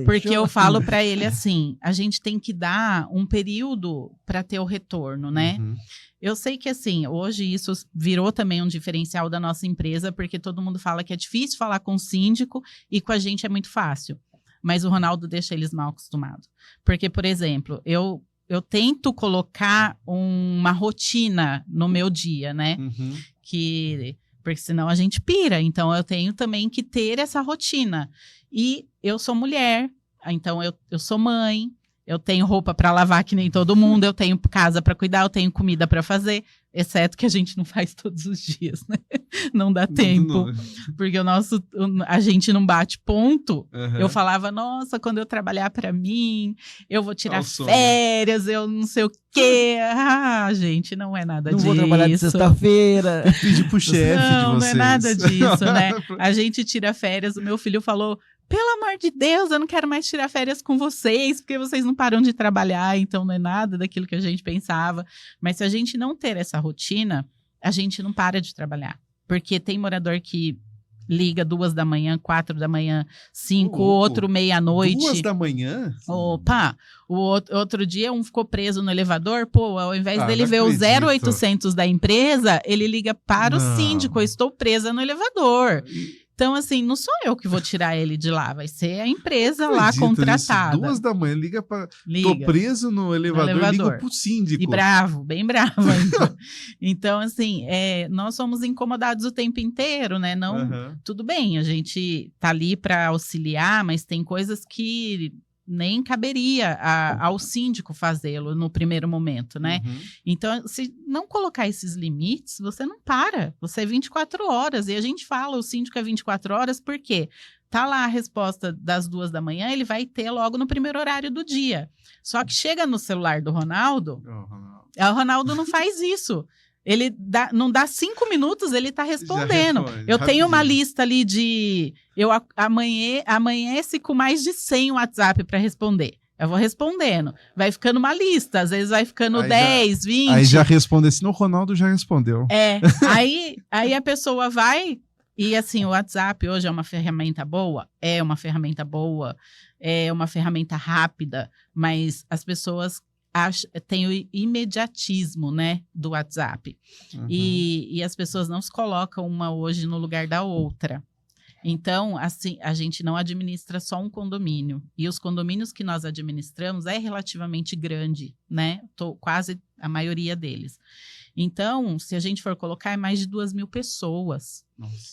Speaker 2: Porque eu falo para ele assim, a gente tem que dar um período para ter o retorno, né?
Speaker 1: Uhum.
Speaker 2: Eu sei que, assim, hoje isso virou também um diferencial da nossa empresa, porque todo mundo fala que é difícil falar com o síndico e com a gente é muito fácil. Mas o Ronaldo deixa eles mal acostumados. Porque, por exemplo, eu tento colocar uma rotina no meu dia, né?
Speaker 1: Uhum.
Speaker 2: Porque senão a gente pira. Então, eu tenho também que ter essa rotina. E eu sou mulher, então eu sou mãe. Eu tenho roupa para lavar que nem todo mundo, eu tenho casa para cuidar, eu tenho comida para fazer, exceto que a gente não faz todos os dias, né? Não dá tempo, porque a gente não bate ponto.
Speaker 1: Uhum.
Speaker 2: Eu falava, nossa, quando eu trabalhar para mim, eu vou tirar férias, eu não sei o quê. Ah, gente, não é nada disso.
Speaker 3: Não vou trabalhar de sexta-feira.
Speaker 1: Pedir pro chefe de vocês.
Speaker 2: Não é nada disso, né? A gente tira férias, o meu filho falou, pelo amor de Deus, eu não quero mais tirar férias com vocês, porque vocês não param de trabalhar, então não é nada daquilo que a gente pensava. Mas se a gente não ter essa rotina, a gente não para de trabalhar. Porque tem morador que liga 2 da manhã, 4 da manhã, 5, outro meia-noite.
Speaker 1: 2 da manhã?
Speaker 2: Opa! O outro dia um ficou preso no elevador, pô, ao invés dele ver o 0800 da empresa, ele liga para o síndico, eu estou presa no elevador. Então, assim, não sou eu que vou tirar ele de lá, vai ser a empresa lá contratada.
Speaker 1: 2 da manhã, liga para... Tô preso no elevador, liga pro síndico.
Speaker 2: E bravo, bem bravo ainda. Então, assim, nós somos incomodados o tempo inteiro, né? Não, tudo bem, a gente tá ali para auxiliar, mas tem coisas que nem caberia ao síndico fazê-lo no primeiro momento, né? Uhum. Então, se não colocar esses limites, você não para. Você é 24 horas. E a gente fala, o síndico é 24 horas, porque tá lá a resposta das 2 da manhã, ele vai ter logo no primeiro horário do dia. Só que chega no celular do Ronaldo, o Ronaldo não faz isso. Ele não dá 5 minutos, ele tá respondendo. Eu tenho uma lista ali de... Eu amanhece com mais de 100 WhatsApp para responder. Eu vou respondendo. Vai ficando uma lista. Às vezes vai ficando 10, 20.
Speaker 1: Aí já responde. Senão o Ronaldo já respondeu.
Speaker 2: Aí a pessoa vai... E assim, o WhatsApp hoje é uma ferramenta boa? É uma ferramenta boa. É uma ferramenta rápida. Mas as pessoas... tem o imediatismo, né, do WhatsApp. Uhum. E as pessoas não se colocam uma hoje no lugar da outra. Então, assim, a gente não administra só um condomínio. E os condomínios que nós administramos é relativamente grande, né? Quase a maioria deles. Então, se a gente for colocar, é mais de 2.000 pessoas,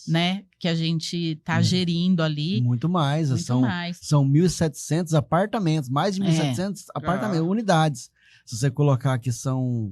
Speaker 2: né? Que a gente está gerindo ali.
Speaker 3: Muito mais. São 1.700 apartamentos, mais de 1.700 apartamentos, unidades. Se você colocar que são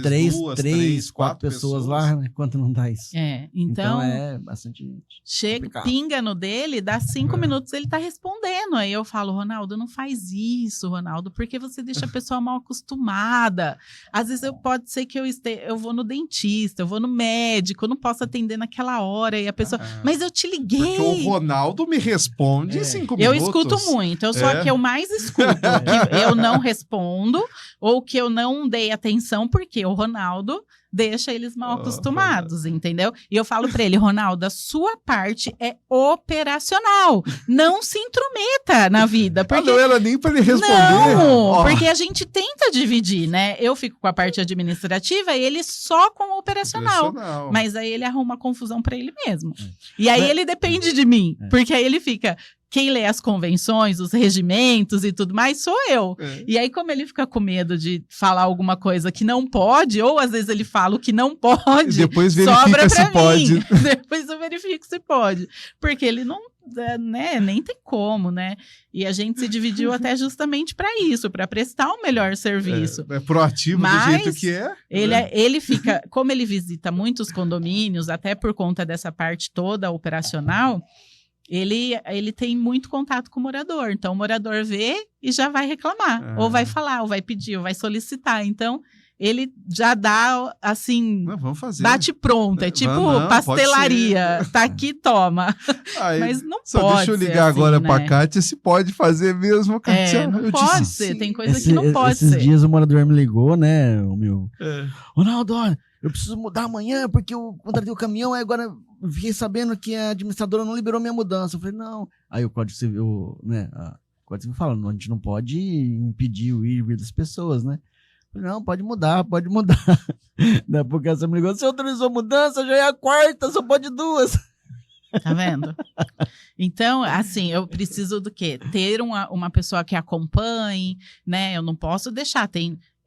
Speaker 3: 3, 4 pessoas lá, né? Quanto não dá isso?
Speaker 2: Então
Speaker 3: é bastante gente.
Speaker 2: Pinga no dele, dá 5 minutos, ele tá respondendo. Aí eu falo, Ronaldo, não faz isso, Ronaldo, porque você deixa a pessoa mal acostumada. Às vezes pode ser que eu vou no dentista, eu vou no médico, eu não posso atender naquela hora, e a pessoa, mas eu te liguei.
Speaker 1: Porque o Ronaldo me responde em 5 minutos.
Speaker 2: Eu escuto muito, eu sou a que eu mais escuto, que eu não respondo, ou que eu não dei atenção, porque o Ronaldo deixa eles mal acostumados, entendeu? E eu falo pra ele, Ronaldo, a sua parte é operacional. Não se intrometa na vida. Porque...
Speaker 1: não era nem pra ele responder.
Speaker 2: Não, porque a gente tenta dividir, né? Eu fico com a parte administrativa e ele só com o operacional. Mas aí ele arruma confusão pra ele mesmo. E aí ele depende de mim, porque aí ele fica... Quem lê as convenções, os regimentos e tudo mais, sou eu. E aí, como ele fica com medo de falar alguma coisa que não pode, ou às vezes ele fala o que não pode,
Speaker 1: depois verifica
Speaker 2: sobra pra
Speaker 1: se
Speaker 2: mim.
Speaker 1: Pode.
Speaker 2: Depois eu verifico se pode. Porque ele né, nem tem como, né? E a gente se dividiu até justamente para isso, para prestar um melhor serviço.
Speaker 1: É proativo do jeito que é.
Speaker 2: Ele fica, como ele visita muitos condomínios, até por conta dessa parte toda operacional, ele tem muito contato com o morador. Então, o morador vê e já vai reclamar, ou vai falar, ou vai pedir, ou vai solicitar. Então, ele já dá, assim,
Speaker 1: vamos fazer.
Speaker 2: bate pronto. É tipo pastelaria. Tá aqui, toma. Mas não pode.
Speaker 1: Deixa eu ligar
Speaker 2: assim,
Speaker 1: agora
Speaker 2: né?
Speaker 1: pra Kátia, se pode fazer mesmo, Kátia.
Speaker 2: Não pode ser, tem coisa que não pode ser.
Speaker 3: Esses dias o morador me ligou, né, o meu... Ronaldo, olha, eu preciso mudar amanhã, porque eu contratei o caminhão, aí agora eu fiquei sabendo que a administradora não liberou minha mudança. Eu falei, não. Aí o Código Civil, né, o Código Civil fala, a gente não pode impedir o ir e vir das pessoas, né? Eu falei, não, pode mudar. Daí porque você me ligou, você autorizou a mudança, já é a quarta, só pode 2.
Speaker 2: Tá vendo? Então, assim, eu preciso do quê? Ter uma pessoa que acompanhe, né? Eu não posso deixar,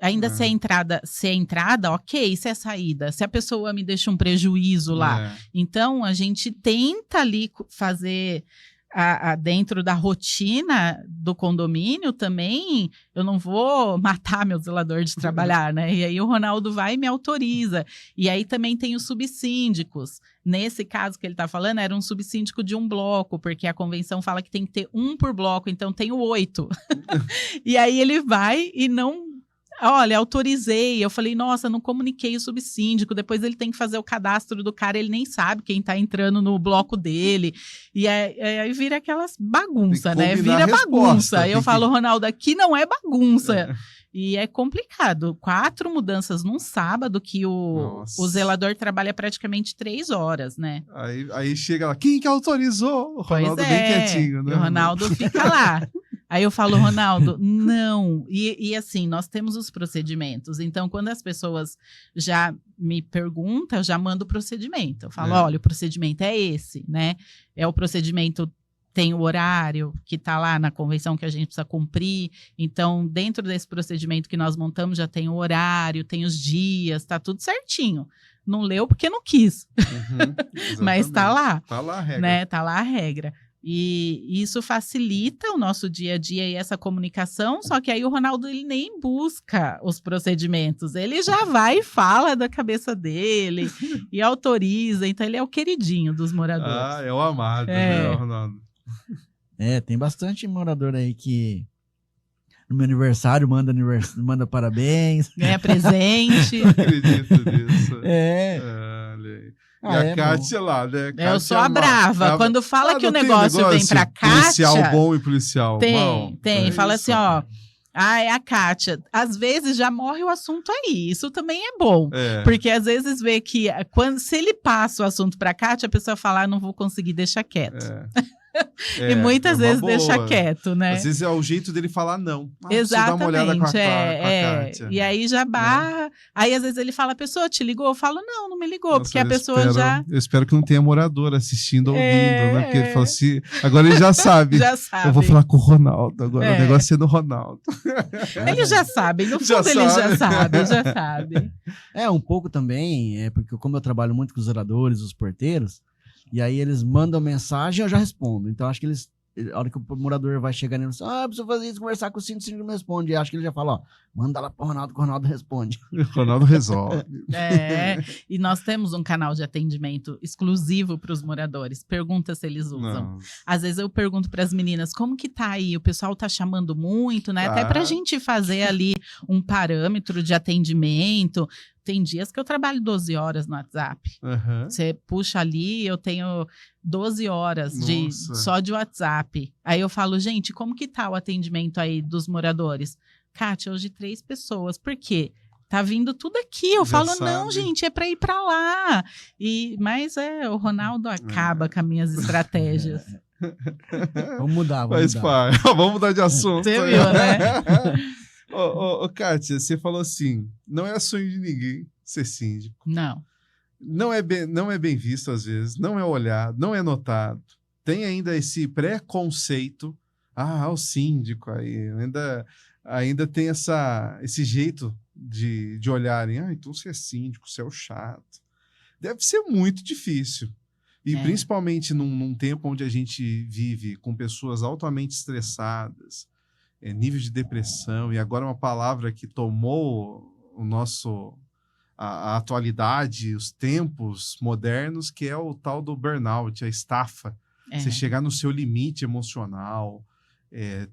Speaker 2: ainda se é entrada, ok, se é saída, se a pessoa me deixa um prejuízo lá. Então, a gente tenta ali fazer dentro da rotina do condomínio também, eu não vou matar meu zelador de trabalhar, né? E aí o Ronaldo vai e me autoriza. E aí também tem os subsíndicos. Nesse caso que ele está falando, era um subsíndico de um bloco, porque a convenção fala que tem que ter um por bloco, então tenho 8. E aí ele vai e não... Olha, autorizei. Eu falei, nossa, não comuniquei o subsíndico. Depois ele tem que fazer o cadastro do cara, ele nem sabe quem tá entrando no bloco dele. E aí vira aquelas bagunça, né? Vira bagunça. Aí eu falo, Ronaldo, aqui não é bagunça. E é complicado. 4 mudanças num sábado que o zelador trabalha praticamente 3 horas, né?
Speaker 1: Aí chega lá, quem que autorizou? O Ronaldo bem quietinho, né?
Speaker 2: E o Ronaldo fica lá. Aí eu falo, Ronaldo, não. E assim, nós temos os procedimentos. Então, quando as pessoas já me perguntam, eu já mando o procedimento. Eu falo, olha, o procedimento é esse, né? É o procedimento, tem o horário que está lá na convenção que a gente precisa cumprir. Então, dentro desse procedimento que nós montamos, já tem o horário, tem os dias, tá tudo certinho. Não leu porque não quis. Mas tá lá.
Speaker 1: Tá lá a regra.
Speaker 2: Né? Tá lá a regra. E isso facilita o nosso dia a dia e essa comunicação, só que aí o Ronaldo ele nem busca os procedimentos, ele já vai e fala da cabeça dele e autoriza, então ele é o queridinho dos moradores.
Speaker 1: É o amado, né, Ronaldo?
Speaker 3: Tem bastante morador aí que no meu aniversário manda parabéns.
Speaker 2: Ganha presente.
Speaker 1: Não acredito nisso.
Speaker 3: Olha aí.
Speaker 1: E a Kátia lá, né?
Speaker 2: Eu sou a brava. Quando fala que o negócio vem pra Kátia...
Speaker 1: Policial bom e policial mau.
Speaker 2: Tem. Fala assim, ó... é a Kátia. Às vezes já morre o assunto aí. Isso também é bom. Porque às vezes vê que... se ele passa o assunto pra Kátia, a pessoa fala, não vou conseguir, deixa quieto. E muitas vezes deixa quieto, né?
Speaker 1: Às dar o jeito dele falar não.
Speaker 2: Exatamente.
Speaker 1: Dar uma olhada com a Kátia.
Speaker 2: E aí já barra. Aí às vezes ele fala, a pessoa te ligou? Eu falo, não me ligou. Porque a pessoa já...
Speaker 1: Eu espero que não tenha morador assistindo, ouvindo, né? Porque ele fala assim... Agora ele já sabe.
Speaker 2: Já sabe.
Speaker 1: Eu vou falar com o Ronaldo agora. O negócio é do Ronaldo.
Speaker 2: Ele já sabe. No fundo ele já sabe.
Speaker 3: Um pouco também, porque como eu trabalho muito com os zeladores, os porteiros, e aí eles mandam mensagem e eu já respondo. Então acho que a hora que o morador vai chegar nele, preciso fazer isso, conversar com o síndico não me responde. E acho que ele já fala, manda lá pro Ronaldo, que o Ronaldo responde.
Speaker 1: O Ronaldo resolve.
Speaker 2: E nós temos um canal de atendimento exclusivo para os moradores. Pergunta se eles usam. Às vezes eu pergunto para as meninas, como que tá aí? O pessoal tá chamando muito, né? Até pra gente fazer ali um parâmetro de atendimento. Tem dias que eu trabalho 12 horas no WhatsApp. Você puxa ali, eu tenho 12 horas só de WhatsApp. Aí eu falo, gente, como que tá o atendimento aí dos moradores? Kátia, hoje 3 pessoas. Por quê? Tá vindo tudo aqui. Eu falo, não, gente, é para ir para lá. Mas o Ronaldo acaba com as minhas estratégias.
Speaker 3: Vamos mudar.
Speaker 1: Vamos mudar de assunto.
Speaker 2: Você viu, né?
Speaker 1: Ô, Kátia, você falou assim, não é sonho de ninguém ser síndico.
Speaker 2: Não.
Speaker 1: Não é bem visto às vezes, não é olhado, não é notado. Tem ainda esse preconceito. O síndico aí, ainda tem esse jeito de olharem. Então você é síndico, você é o chato. Deve ser muito difícil. E principalmente num tempo onde a gente vive com pessoas altamente estressadas, nível de depressão, e agora uma palavra que tomou a atualidade, os tempos modernos, que é o tal do burnout, a estafa. Você chegar no seu limite emocional,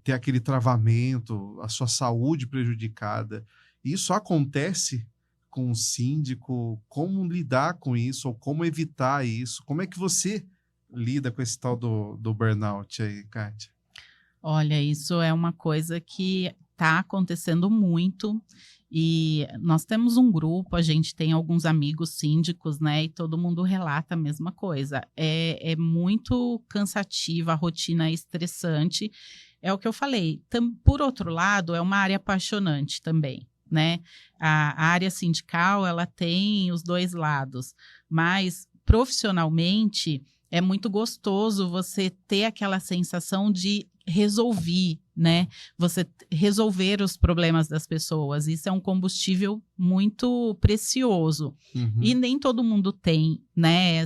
Speaker 1: ter aquele travamento, a sua saúde prejudicada. Isso acontece com o síndico? Como lidar com isso, ou como evitar isso? Como é que você lida com esse tal do burnout aí, Kátia?
Speaker 2: Olha, isso é uma coisa que está acontecendo muito, e nós temos um grupo, a gente tem alguns amigos síndicos, né, e todo mundo relata a mesma coisa. É muito cansativa, a rotina é estressante, é o que eu falei. Por outro lado, é uma área apaixonante também, né? A área sindical, ela tem os dois lados, mas profissionalmente é muito gostoso você ter aquela sensação de resolver, né? Você resolver os problemas das pessoas. Isso é um combustível muito precioso. E nem todo mundo tem, né?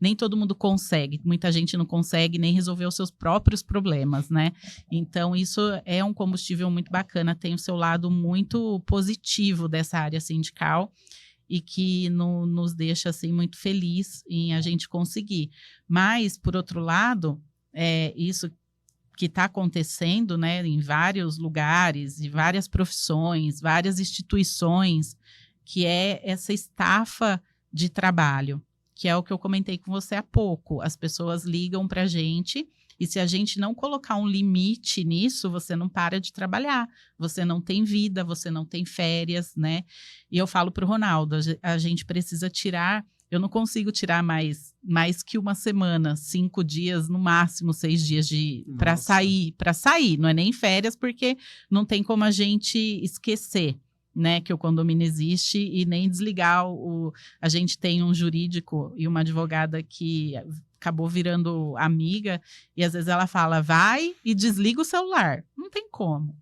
Speaker 2: Nem todo mundo consegue. Muita gente não consegue nem resolver os seus próprios problemas, né? Então, isso é um combustível muito bacana. Tem o seu lado muito positivo dessa área sindical, e que nos deixa assim, muito feliz em a gente conseguir. Mas, por outro lado, isso que está acontecendo, né, em vários lugares, e várias profissões, várias instituições, que é essa estafa de trabalho, que é o que eu comentei com você há pouco. As pessoas ligam para a gente, e se a gente não colocar um limite nisso, você não para de trabalhar, você não tem vida, você não tem férias, né? E eu falo para o Ronaldo, a gente precisa tirar, eu não consigo tirar mais que uma semana, 5 dias, no máximo 6 dias para sair, não é nem férias, porque não tem como a gente esquecer, né, que o condomínio existe, e nem desligar a gente tem um jurídico e uma advogada que acabou virando amiga, e às vezes ela fala, vai e desliga o celular. Não tem como.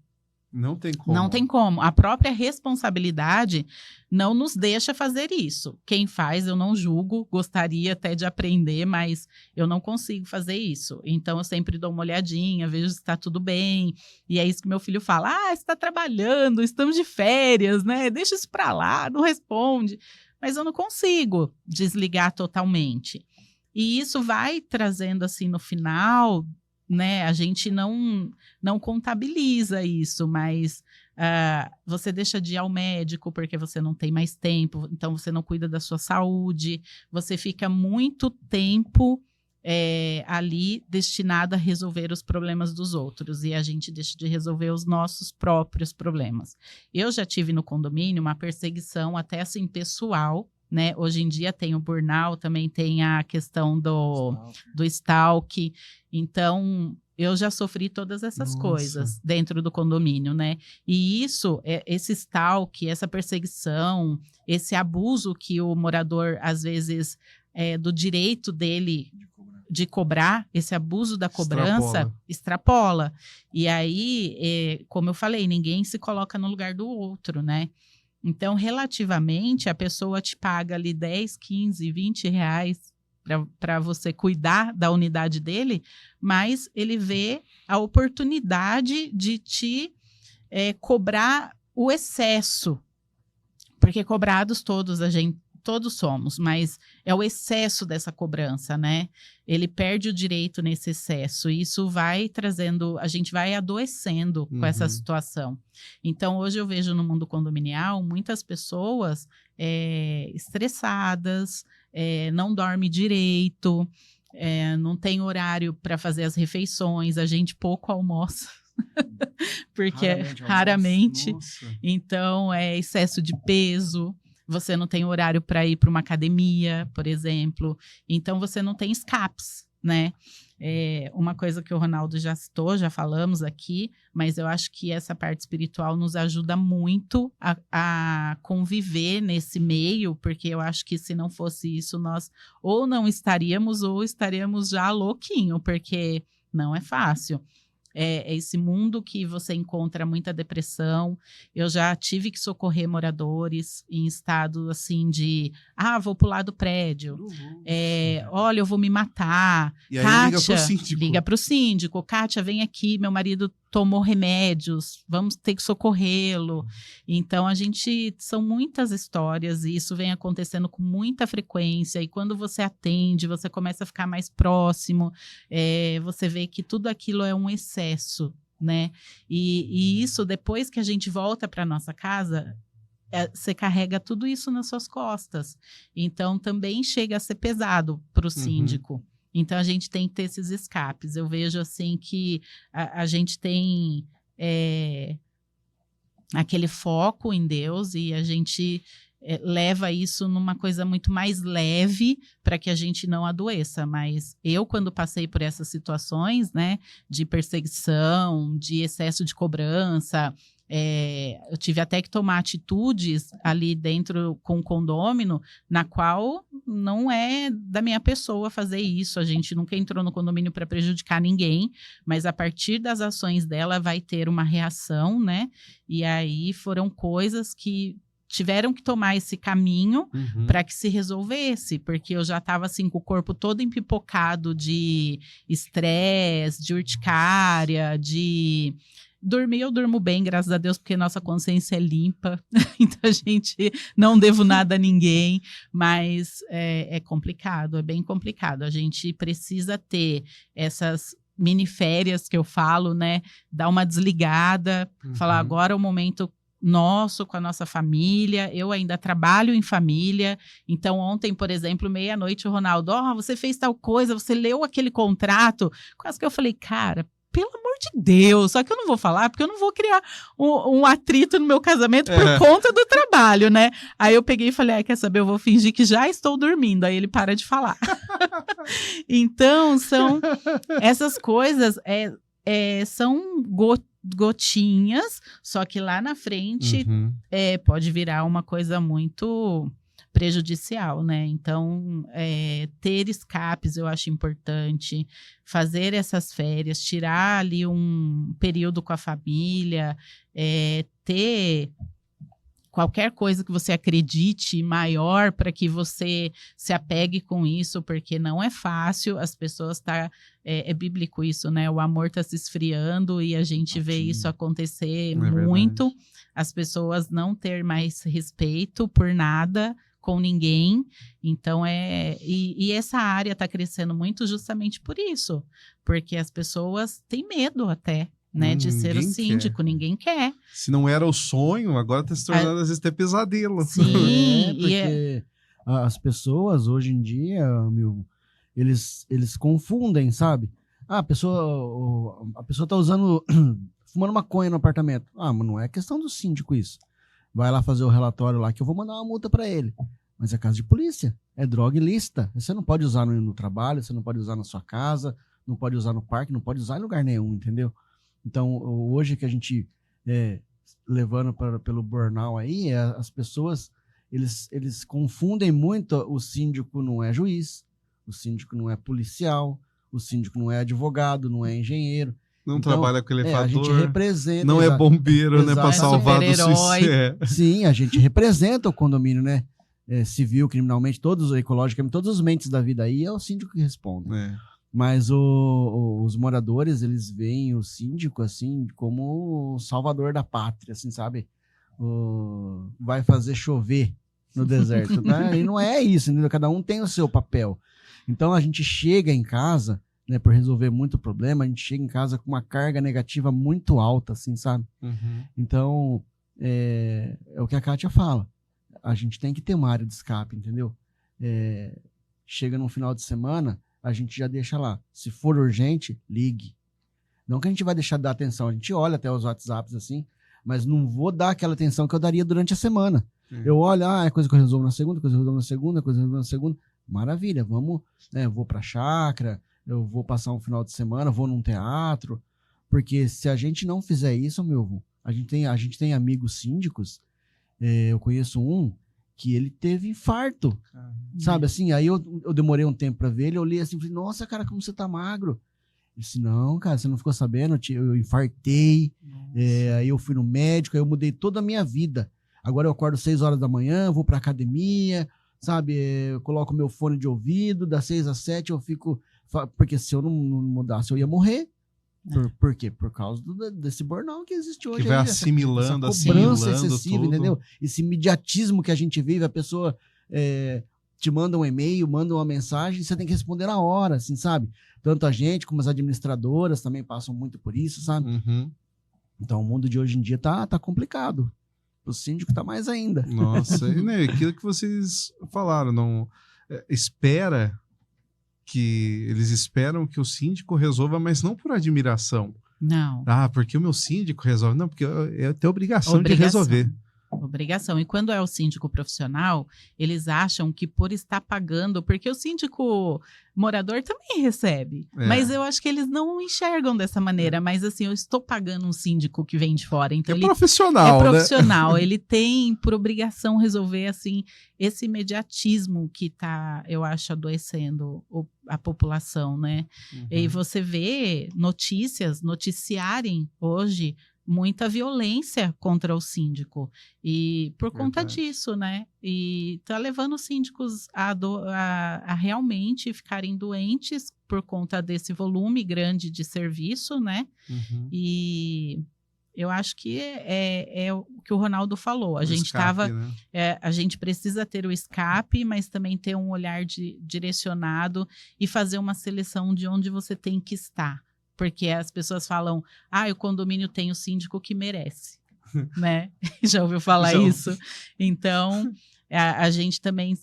Speaker 1: Não tem como.
Speaker 2: Não tem como. A própria responsabilidade não nos deixa fazer isso. Quem faz, eu não julgo, gostaria até de aprender, mas eu não consigo fazer isso. Então, eu sempre dou uma olhadinha, vejo se está tudo bem. E é isso que meu filho fala, você está trabalhando, estamos de férias, né? Deixa isso para lá, não responde. Mas eu não consigo desligar totalmente. E isso vai trazendo, assim, no final, né? A gente não contabiliza isso, mas você deixa de ir ao médico porque você não tem mais tempo, então você não cuida da sua saúde, você fica muito tempo ali destinado a resolver os problemas dos outros, e a gente deixa de resolver os nossos próprios problemas. Eu já tive no condomínio uma perseguição até assim pessoal, né? Hoje em dia tem o burnout, também tem a questão do stalk. Então, eu já sofri todas essas coisas dentro do condomínio, né? E esse stalk, essa perseguição, esse abuso que o morador, às vezes, do direito dele de cobrar, esse abuso da cobrança, extrapola. E aí, como eu falei, ninguém se coloca no lugar do outro, né? Então, relativamente, a pessoa te paga ali 10, 15, 20 reais para você cuidar da unidade dele, mas ele vê a oportunidade de te cobrar o excesso. Porque cobrados todos somos, mas é o excesso dessa cobrança, né? Ele perde o direito nesse excesso, e isso vai trazendo, a gente vai adoecendo com essa situação. Então, hoje eu vejo no mundo condominial muitas pessoas estressadas, não dormem direito, não tem horário para fazer as refeições, a gente pouco almoça. Porque raramente. Então, é excesso de peso. Você não tem horário para ir para uma academia, por exemplo. Então, você não tem escapes, né? Uma coisa que o Ronaldo já citou, já falamos aqui, mas eu acho que essa parte espiritual nos ajuda muito a conviver nesse meio, porque eu acho que se não fosse isso, nós ou não estaríamos, ou estaríamos já louquinho, porque não é fácil. é esse mundo que você encontra muita depressão. Eu já tive que socorrer moradores em estado assim de, vou pular do prédio, olha, eu vou me matar.
Speaker 1: E aí
Speaker 2: Kátia, liga pro síndico. Kátia, vem aqui, meu marido tomou remédios, vamos ter que socorrê-lo. Então, são muitas histórias e isso vem acontecendo com muita frequência, e quando você atende, você começa a ficar mais próximo, você vê que tudo aquilo é um excesso, né? E isso, depois que a gente volta para nossa casa, você carrega tudo isso nas suas costas. Então, também chega a ser pesado para o síndico. Então, a gente tem que ter esses escapes. Eu vejo, assim, que a gente tem aquele foco em Deus e a gente leva isso numa coisa muito mais leve para que a gente não adoeça. Mas eu, quando passei por essas situações, né, de perseguição, de excesso de cobrança, eu tive até que tomar atitudes ali dentro com o condômino, na qual não é da minha pessoa fazer isso. A gente nunca entrou no condomínio para prejudicar ninguém, mas a partir das ações dela vai ter uma reação, né? E aí foram coisas que tiveram que tomar esse caminho para que se resolvesse, porque eu já estava assim com o corpo todo empipocado de estresse, de urticária, de... Dormir, eu durmo bem, graças a Deus, porque nossa consciência é limpa. Então, a gente não devo nada a ninguém, mas é complicado, é bem complicado. A gente precisa ter essas mini férias que eu falo, né? Dar uma desligada, falar agora é o momento nosso, com a nossa família. Eu ainda trabalho em família. Então, ontem, por exemplo, meia-noite, o Ronaldo, você fez tal coisa, você leu aquele contrato. Quase que eu falei, cara, pelo amor de Deus, só que eu não vou falar, porque eu não vou criar um atrito no meu casamento por conta do trabalho, né? Aí eu peguei e falei, quer saber, eu vou fingir que já estou dormindo. Aí ele para de falar. Então, são essas coisas, são gotinhas, só que lá na frente pode virar uma coisa muito prejudicial, né? Então, ter escapes eu acho importante, fazer essas férias, tirar ali um período com a família, ter qualquer coisa que você acredite maior para que você se apegue com isso, porque não é fácil, as pessoas é bíblico isso, né? O amor está se esfriando e a gente vê isso acontecer muito, as pessoas não ter mais respeito por nada, com ninguém. Então, e essa área está crescendo muito justamente por isso, porque as pessoas têm medo até, né, de ser o síndico, ninguém quer.
Speaker 1: Se não era o sonho, agora está se tornando, às vezes, até pesadelo.
Speaker 2: Sim,
Speaker 3: porque as pessoas, hoje em dia, eles confundem, sabe? A pessoa tá fumando maconha no apartamento. Mas não é questão do síndico isso. Vai lá fazer o relatório lá que eu vou mandar uma multa para ele. Mas é caso de polícia, é droga ilícita. Você não pode usar no trabalho, você não pode usar na sua casa, não pode usar no parque, não pode usar em lugar nenhum, entendeu? Então, hoje que a gente levando pelo burnout aí, as pessoas, eles confundem muito. O síndico não é juiz, o síndico não é policial, o síndico não é advogado, não é engenheiro.
Speaker 1: Não trabalha com elevador.
Speaker 3: A gente representa.
Speaker 1: Não é bombeiro, né? Para salvar do suicídio.
Speaker 3: Sim, a gente representa o condomínio, né? Civil, criminalmente, ecologicamente, todos os mentes da vida aí é o síndico que responde. Mas os moradores, eles veem o síndico, assim, como o salvador da pátria, assim, sabe? Vai fazer chover no deserto, tá? E não é isso, entendeu? Cada um tem o seu papel. Então, a gente chega em casa, né, por resolver muito problema, a gente chega em casa com uma carga negativa muito alta, assim, sabe? Então, é o que a Kátia fala. A gente tem que ter uma área de escape, entendeu? Chega no final de semana, a gente já deixa lá. Se for urgente, ligue. Não que a gente vai deixar de dar atenção, a gente olha até os WhatsApps assim, mas não vou dar aquela atenção que eu daria durante a semana. Eu olho, é coisa que eu resolvo na segunda, coisa que eu resolvo na segunda, coisa que eu resolvo na segunda. Maravilha, vamos, né, eu vou pra chácara, eu vou passar um final de semana, vou num teatro, porque se a gente não fizer isso, a gente tem amigos síndicos, eu conheço um que ele teve infarto, sabe assim, aí eu demorei um tempo pra ver ele, eu olhei assim, falei, nossa cara, como você tá magro, Eu disse, não, cara, você não ficou sabendo? Eu infartei, aí eu fui no médico, aí eu mudei toda a minha vida. Agora eu acordo 6 horas da manhã, vou pra academia, sabe? Eu coloco meu fone de ouvido, das 6 às 7 eu fico... Porque se eu não mudasse, eu ia morrer. Por quê? Por causa desse burnout que existe hoje.
Speaker 1: Que vai
Speaker 3: aí,
Speaker 1: assimilando,
Speaker 3: essa cobrança
Speaker 1: assimilando
Speaker 3: excessiva,
Speaker 1: tudo.
Speaker 3: entendeu? Esse imediatismo que a gente vive, a pessoa te manda um e-mail, manda uma mensagem, você tem que responder na hora, assim, sabe? Tanto a gente como as administradoras também passam muito por isso, sabe?
Speaker 1: Uhum.
Speaker 3: Então o mundo de hoje em dia tá complicado. O síndico tá mais ainda.
Speaker 1: Nossa, e, né, aquilo que vocês falaram, não eles esperam que o síndico resolva, mas não por admiração.
Speaker 2: Não.
Speaker 1: Ah, porque o meu síndico resolve. Não, porque eu tenho obrigação de resolver.
Speaker 2: Obrigação. E quando é o síndico profissional, eles acham que por estar pagando, porque o síndico morador também recebe, mas eu acho que eles não enxergam dessa maneira, mas assim, eu estou pagando um síndico que vem de fora, então
Speaker 1: é profissional,
Speaker 2: é profissional,
Speaker 1: né?
Speaker 2: Ele tem por obrigação resolver, assim, esse imediatismo que tá, eu acho, adoecendo a população, né?
Speaker 1: Uhum.
Speaker 2: E você vê noticiarem hoje muita violência contra o síndico, e por conta disso, né, e tá levando os síndicos a realmente ficarem doentes por conta desse volume grande de serviço, né, e eu acho que é o que o Ronaldo falou, a gente precisa ter o escape, mas também ter um olhar direcionado e fazer uma seleção de onde você tem que estar. Porque as pessoas falam, o condomínio tem o síndico que merece, né? Já ouviu falar isso? Então, a gente também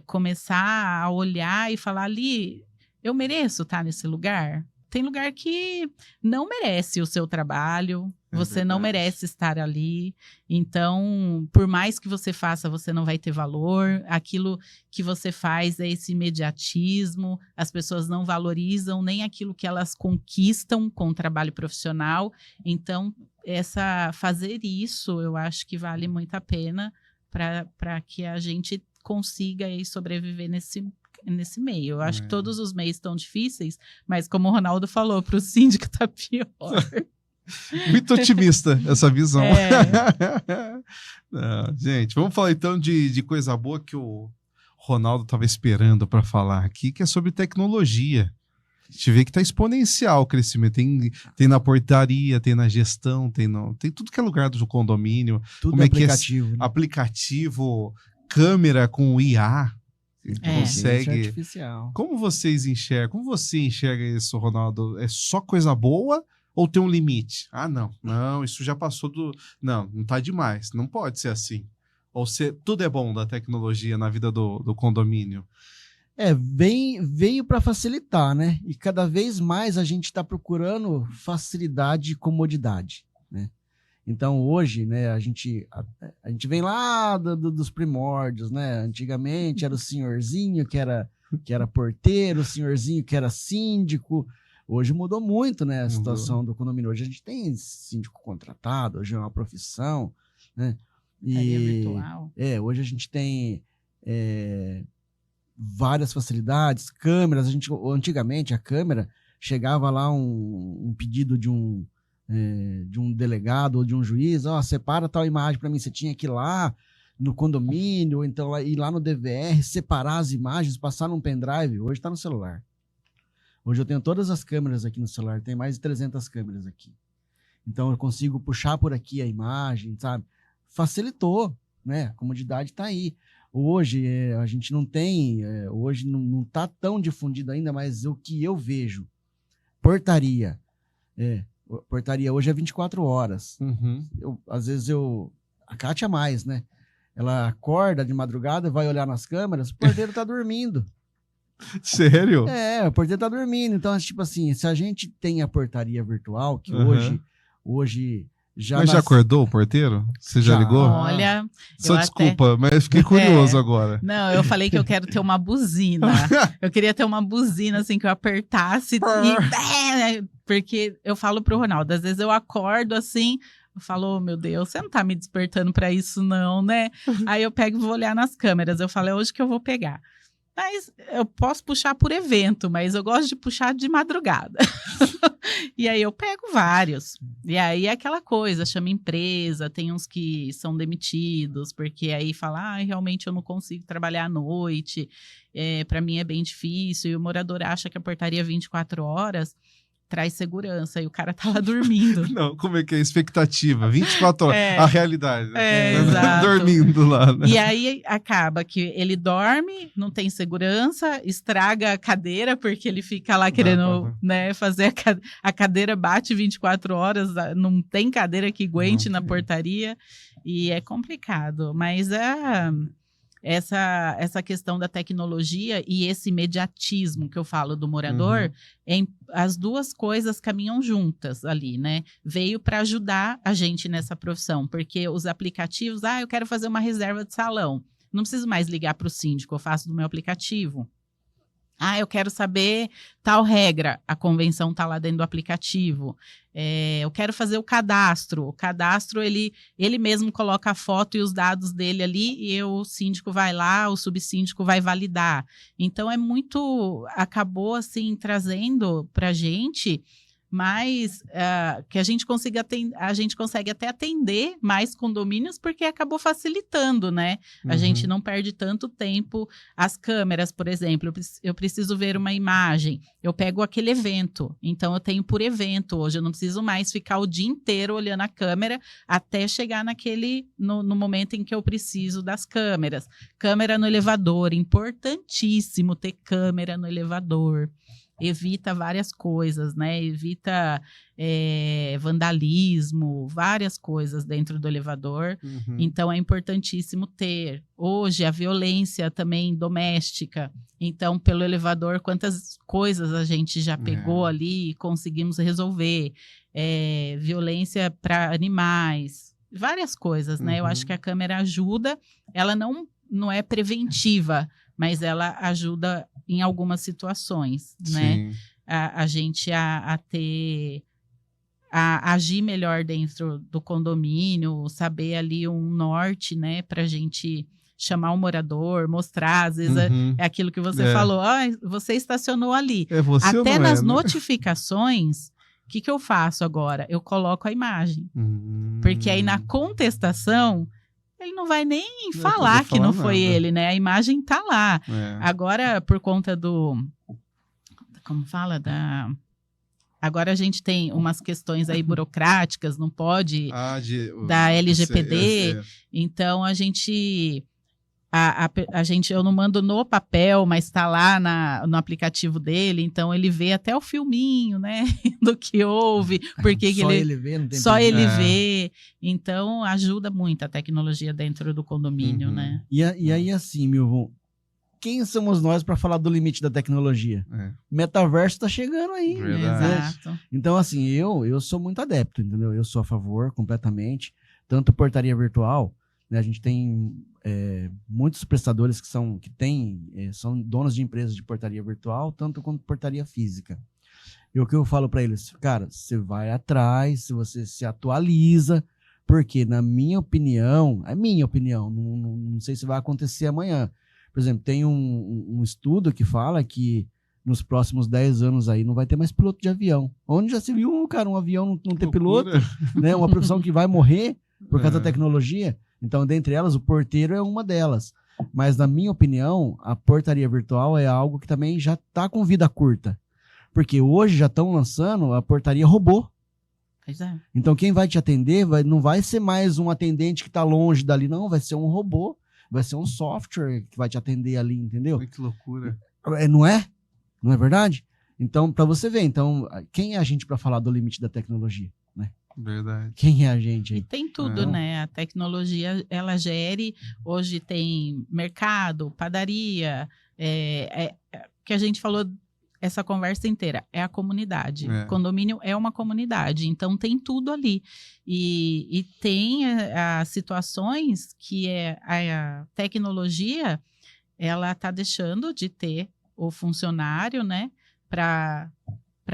Speaker 2: começar a olhar e falar ali, eu mereço estar nesse lugar? Tem lugar que não merece o seu trabalho, você não merece estar ali. Então, por mais que você faça, você não vai ter valor. Aquilo que você faz é esse imediatismo. As pessoas não valorizam nem aquilo que elas conquistam com o trabalho profissional. Então, fazer isso, eu acho que vale muito a pena para que a gente consiga aí sobreviver nesse meio. Eu acho que todos os meios estão difíceis, mas como o Ronaldo falou, para o síndico tá pior.
Speaker 1: Muito otimista essa visão. Não, gente, vamos falar então de coisa boa que o Ronaldo estava esperando para falar aqui, que é sobre tecnologia. A gente vê que está exponencial o crescimento. Tem na portaria, tem na gestão, tem tudo que é lugar do condomínio.
Speaker 3: Tudo
Speaker 1: como
Speaker 3: aplicativo.
Speaker 1: Né? Aplicativo, câmera com IA. Consegue.
Speaker 3: Artificial.
Speaker 1: Como vocês enxergam? Como você enxerga isso, Ronaldo? É só coisa boa ou tem um limite? Não, isso já passou do... Não tá demais. Não pode ser assim. Ou tudo é bom da tecnologia na vida do condomínio?
Speaker 3: Veio para facilitar, né? E cada vez mais a gente está procurando facilidade e comodidade, né? Então, hoje, né, a gente vem lá dos primórdios, né? Antigamente era o senhorzinho que era porteiro, o senhorzinho que era síndico. Hoje mudou muito, né, a situação do condomínio. Hoje a gente tem síndico contratado, hoje é uma profissão, né?
Speaker 2: Virtual.
Speaker 3: Hoje a gente tem várias facilidades, câmeras. Antigamente a câmera chegava lá um pedido de um delegado ou de um juiz, separa tal imagem para mim, você tinha que ir lá no condomínio, ou então ir lá no DVR, separar as imagens, passar num pendrive. Hoje está no celular. Hoje eu tenho todas as câmeras aqui no celular, tem mais de 300 câmeras aqui. Então eu consigo puxar por aqui a imagem, sabe? Facilitou, né? A comodidade está aí. Hoje a gente não tem, hoje não está tão difundido ainda, mas o que eu vejo, portaria hoje é 24 horas. Às vezes a Kátia mais, né? Ela acorda de madrugada, vai olhar nas câmeras, o porteiro tá dormindo.
Speaker 1: Sério?
Speaker 3: O porteiro tá dormindo. Então, tipo assim, se a gente tem a portaria virtual, que hoje já...
Speaker 1: Mas já acordou o porteiro? Você já ligou?
Speaker 2: Olha...
Speaker 1: Só desculpa, mas fiquei curioso agora.
Speaker 2: Não, eu falei que eu quero ter uma buzina. Eu queria ter uma buzina, assim, que eu apertasse porque eu falo pro Ronaldo, às vezes eu acordo assim, eu falo, meu Deus, você não tá me despertando pra isso não, né? Aí eu pego e vou olhar nas câmeras, eu falo, é hoje que eu vou pegar. Mas eu posso puxar por evento, mas eu gosto de puxar de madrugada. E aí eu pego vários. E aí é aquela coisa, chama empresa, tem uns que são demitidos, porque aí fala, realmente eu não consigo trabalhar à noite, para mim é bem difícil, e o morador acha que a portaria 24 horas traz segurança, e o cara tá lá dormindo.
Speaker 1: Não, como é que é a expectativa? 24 horas, a realidade.
Speaker 2: Exato.
Speaker 1: Dormindo lá, né?
Speaker 2: E aí acaba que ele dorme, não tem segurança, estraga a cadeira, porque ele fica lá querendo, né, fazer a cadeira bate 24 horas, não tem cadeira que aguente na portaria, e é complicado. Mas essa questão da tecnologia e esse imediatismo que eu falo do morador, as duas coisas caminham juntas ali, né? Veio para ajudar a gente nessa profissão, porque os aplicativos, eu quero fazer uma reserva de salão, não preciso mais ligar para o síndico, eu faço do meu aplicativo. Eu quero saber tal regra, a convenção está lá dentro do aplicativo. Eu quero fazer o cadastro ele mesmo coloca a foto e os dados dele ali, e o síndico vai lá, o subsíndico vai validar. Então, acabou assim, trazendo para a gente mais que a gente consegue até atender mais condomínios, porque acabou facilitando, né? A gente não perde tanto tempo. As câmeras, por exemplo, eu preciso ver uma imagem, eu pego aquele evento, então eu tenho por evento hoje, eu não preciso mais ficar o dia inteiro olhando a câmera até chegar no momento em que eu preciso das câmeras. Câmera no elevador, importantíssimo ter câmera no elevador. Evita várias coisas, né? Evita vandalismo, várias coisas dentro do elevador. Então, é importantíssimo ter. Hoje, a violência também doméstica. Então, pelo elevador, quantas coisas a gente já pegou ali e conseguimos resolver. Violência para animais, várias coisas, né? Eu acho que a câmera ajuda. Ela não é preventiva, mas ela ajuda em algumas situações, né? A gente a agir melhor dentro do condomínio, saber ali um norte, né? Para a gente chamar o morador, mostrar, às vezes é aquilo que você falou, você estacionou ali. Até nas notificações, o que eu faço agora? Eu coloco a imagem. Porque aí na contestação, ele não vai nem falar que não foi ele, né? A imagem tá lá. Agora, por conta como fala? Agora a gente tem umas questões aí burocráticas, não pode, da LGPD. Então, a gente... eu não mando no papel, mas está lá no aplicativo dele, então ele vê até o filminho, né, do que houve, porque
Speaker 3: só ele vê, não tem
Speaker 2: só ele vê, então ajuda muito a tecnologia dentro do condomínio, né?
Speaker 3: E aí assim, Milvon, quem somos nós para falar do limite da tecnologia? Metaverso está chegando aí.
Speaker 2: Exato.
Speaker 3: Então assim, eu sou muito adepto, entendeu? Eu sou a favor completamente, tanto portaria virtual, né, a gente tem muitos prestadores que são donos de empresas de portaria virtual, tanto quanto portaria física. E o que eu falo para eles, cara, você vai atrás, você se atualiza, porque na minha opinião, não sei se vai acontecer amanhã. Por exemplo, tem um estudo que fala que nos próximos 10 anos aí não vai ter mais piloto de avião. Onde já se viu, um avião não ter piloto, né? Uma profissão que vai morrer por causa da tecnologia. Então, dentre elas, o porteiro é uma delas. Mas, na minha opinião, a portaria virtual é algo que também já está com vida curta. Porque hoje já estão lançando a portaria robô. Então, quem vai te atender não vai ser mais um atendente que está longe dali, não. Vai ser um robô, vai ser um software que vai te atender ali, entendeu?
Speaker 1: Que loucura.
Speaker 3: Não é? Não é verdade? Então, para você ver, quem é a gente para falar do limite da tecnologia, né?
Speaker 1: Verdade.
Speaker 3: Quem é a gente aí?
Speaker 2: E tem tudo, né? A tecnologia, ela gere. Hoje tem mercado, padaria, que a gente falou essa conversa inteira, é a comunidade. O condomínio é uma comunidade, então tem tudo ali. E tem as situações que a tecnologia, ela está deixando de ter o funcionário, né? Para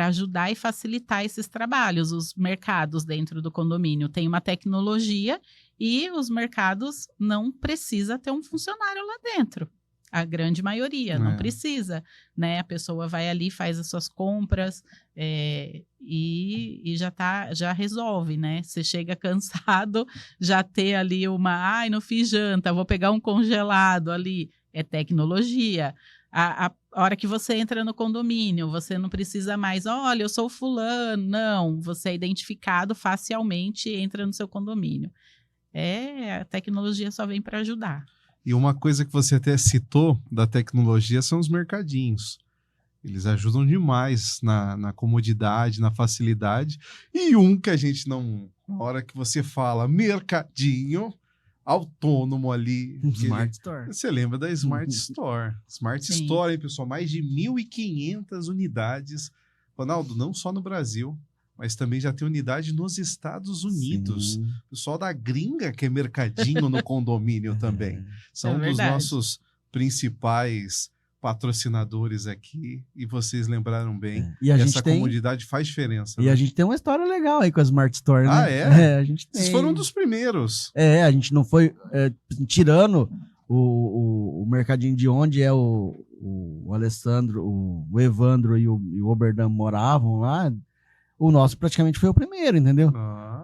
Speaker 2: ajudar e facilitar esses trabalhos. Os mercados dentro do condomínio têm uma tecnologia e os mercados não precisam ter um funcionário lá dentro. A grande maioria, não precisa, né? A pessoa vai ali, faz as suas compras e já resolve, né? Você chega cansado, já ter ali ai, não fiz janta, vou pegar um congelado ali. É tecnologia. A hora que você entra no condomínio, você não precisa mais, olha, eu sou fulano. Não, você é identificado facialmente e entra no seu condomínio. A tecnologia só vem para ajudar.
Speaker 1: E uma coisa que você até citou da tecnologia são os mercadinhos. Eles ajudam demais na comodidade, na facilidade. E um que a gente não... Na hora que você fala mercadinho autônomo ali...
Speaker 3: Smart Store.
Speaker 1: Você lembra da Smart Store. Smart
Speaker 2: Sim.
Speaker 1: Store, hein, pessoal? Mais de 1.500 unidades. Ronaldo, não só no Brasil, mas também já tem unidade nos Estados Unidos.
Speaker 3: Sim.
Speaker 1: O pessoal da gringa que é mercadinho no condomínio também. São dos nossos principais patrocinadores aqui. E vocês lembraram bem.
Speaker 3: E a
Speaker 1: essa comodidade faz diferença.
Speaker 3: E a gente tem uma história legal aí com a Smart Store, né?
Speaker 1: Ah, é?
Speaker 3: A gente tem.
Speaker 1: Vocês foram um dos primeiros.
Speaker 3: A gente não foi... tirando o mercadinho de onde o Alessandro, o Evandro e o Oberdan moravam lá... O nosso praticamente foi o primeiro, entendeu?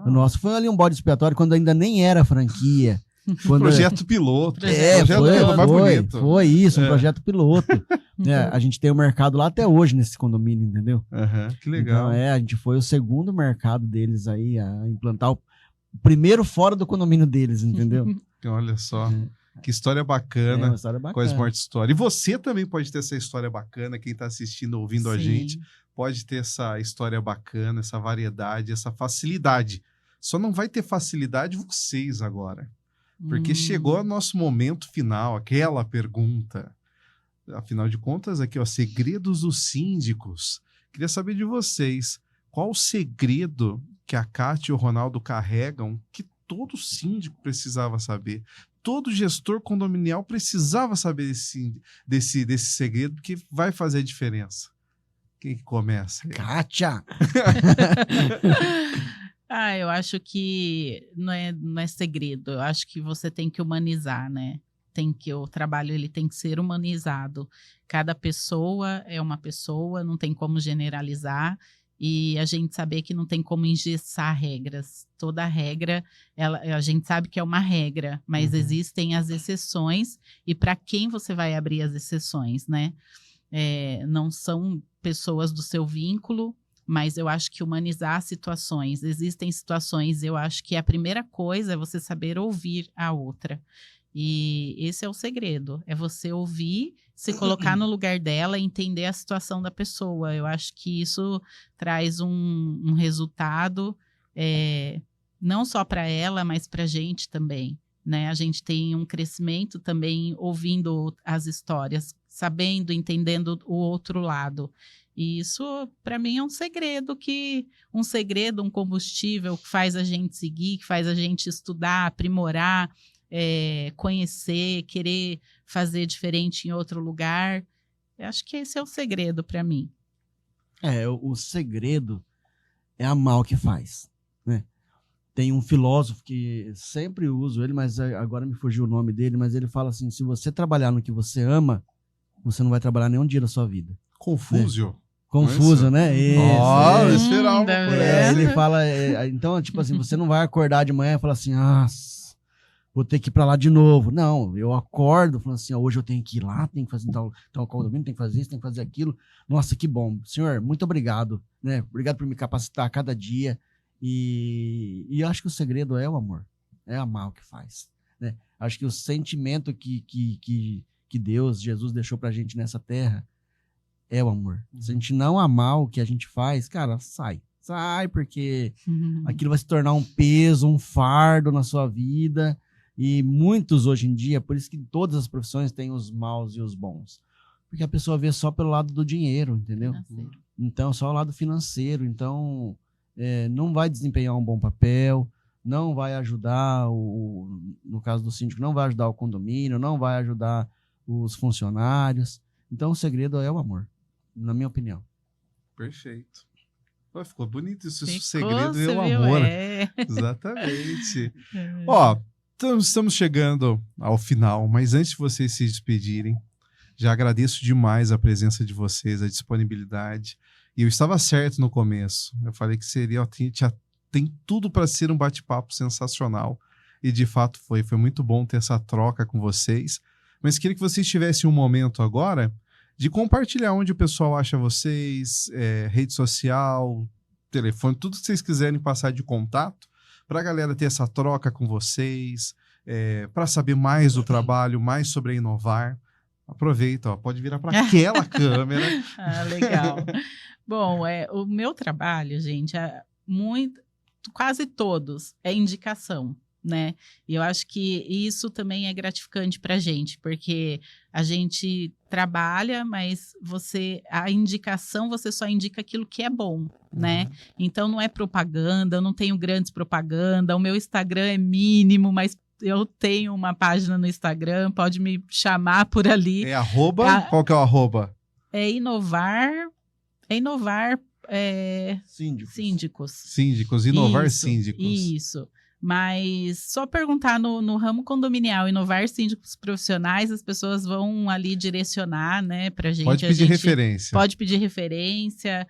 Speaker 3: O nosso foi ali um bode expiatório quando ainda nem era franquia.
Speaker 1: Projeto piloto.
Speaker 3: Foi isso, um projeto piloto. A gente tem o mercado lá até hoje nesse condomínio, entendeu?
Speaker 1: Que legal.
Speaker 3: Então, a gente foi o segundo mercado deles aí a implantar o primeiro fora do condomínio deles, entendeu?
Speaker 1: Olha só. Que história bacana,
Speaker 3: uma história bacana
Speaker 1: com a Smart Store. E você também pode ter essa história bacana, quem está assistindo, ouvindo a gente, pode ter essa história bacana, essa variedade, essa facilidade. Só não vai ter facilidade vocês agora. Porque chegou o nosso momento final, aquela pergunta. Afinal de contas, aqui, segredos dos síndicos. Queria saber de vocês, qual o segredo que a Kátia e o Ronaldo carregam que todo síndico precisava saber? Todo gestor condominial precisava saber desse segredo, porque vai fazer a diferença. Quem que começa?
Speaker 3: Kátia!
Speaker 2: Eu acho que não é segredo. Eu acho que você tem que humanizar, né? O trabalho ele tem que ser humanizado. Cada pessoa é uma pessoa, não tem como generalizar. E a gente saber que não tem como engessar regras. Toda regra, a gente sabe que é uma regra, mas existem as exceções. E para quem você vai abrir as exceções, né? Não são pessoas do seu vínculo, mas eu acho que humanizar situações. Existem situações, eu acho que a primeira coisa é você saber ouvir a outra. E esse é o segredo, é você ouvir, se colocar no lugar dela e entender a situação da pessoa. Eu acho que isso traz um resultado, não só para ela, mas para a gente também, né? A gente tem um crescimento também ouvindo as histórias, sabendo, entendendo o outro lado. E isso, para mim, é um segredo, um combustível que faz a gente seguir, que faz a gente estudar, aprimorar, conhecer, querer fazer diferente em outro lugar. Eu acho que esse é o segredo para mim.
Speaker 3: O segredo é amar o que faz, né? Tem um filósofo que sempre uso ele, mas agora me fugiu o nome dele, mas ele fala assim, se você trabalhar no que você ama, você não vai trabalhar nenhum dia da sua vida.
Speaker 1: Confúcio.
Speaker 3: Confuso, né?
Speaker 1: Eu esperava.
Speaker 3: Ele fala, então, tipo assim, você não vai acordar de manhã e falar assim, vou ter que ir pra lá de novo. Não, eu acordo falando assim, hoje eu tenho que ir lá, tenho que fazer tal condomínio, tenho que fazer isso, tenho que fazer aquilo. Nossa, que bom. Senhor, muito obrigado, né? Obrigado por me capacitar a cada dia. E eu acho que o segredo é o amor. É amar o que faz, né? Acho que o sentimento que Deus, Jesus deixou pra gente nessa terra é o amor. Se a gente não amar o que a gente faz, cara, sai, porque aquilo vai se tornar um peso, um fardo na sua vida. E muitos hoje em dia, por isso que todas as profissões têm os maus e os bons. Porque a pessoa vê só pelo lado do dinheiro, entendeu?
Speaker 2: Financeiro.
Speaker 3: Então, só o lado financeiro. Então, não vai desempenhar um bom papel, não vai ajudar, no caso do síndico, não vai ajudar o condomínio, não vai ajudar os funcionários. Então, o segredo é o amor, na minha opinião.
Speaker 1: Perfeito. Ficou bonito isso. O segredo é o amor. Exatamente. Estamos chegando ao final, mas antes de vocês se despedirem, Já agradeço demais a presença de vocês, a disponibilidade. E eu estava certo no começo. Eu falei que seria, tem tudo para ser um bate-papo sensacional. E de fato foi. Foi muito bom ter essa troca com vocês. Mas queria que vocês tivessem um momento agora de compartilhar onde o pessoal acha vocês, rede social, telefone, tudo que vocês quiserem passar de contato, para a galera ter essa troca com vocês, para saber mais do trabalho, mais sobre a Inovar. Aproveita, ó, pode virar para aquela câmera.
Speaker 2: Ah, legal. Bom, o meu trabalho, gente, quase todos é indicação, né? E eu acho que isso também é gratificante para a gente, porque a gente trabalha, mas a indicação, você só indica aquilo que é bom, né? Então não é propaganda, eu não tenho grandes propaganda, o meu Instagram é mínimo, mas eu tenho uma página no Instagram, pode me chamar por ali.
Speaker 1: É arroba? Qual que é o arroba?
Speaker 2: É inovar
Speaker 3: Síndicos.
Speaker 1: Síndicos, inovar
Speaker 2: isso,
Speaker 1: síndicos.
Speaker 2: Isso. Mas só perguntar no ramo condominial, inovar síndicos profissionais, as pessoas vão ali direcionar, né, pra gente.
Speaker 1: Pode pedir referência.
Speaker 2: Pode pedir referência.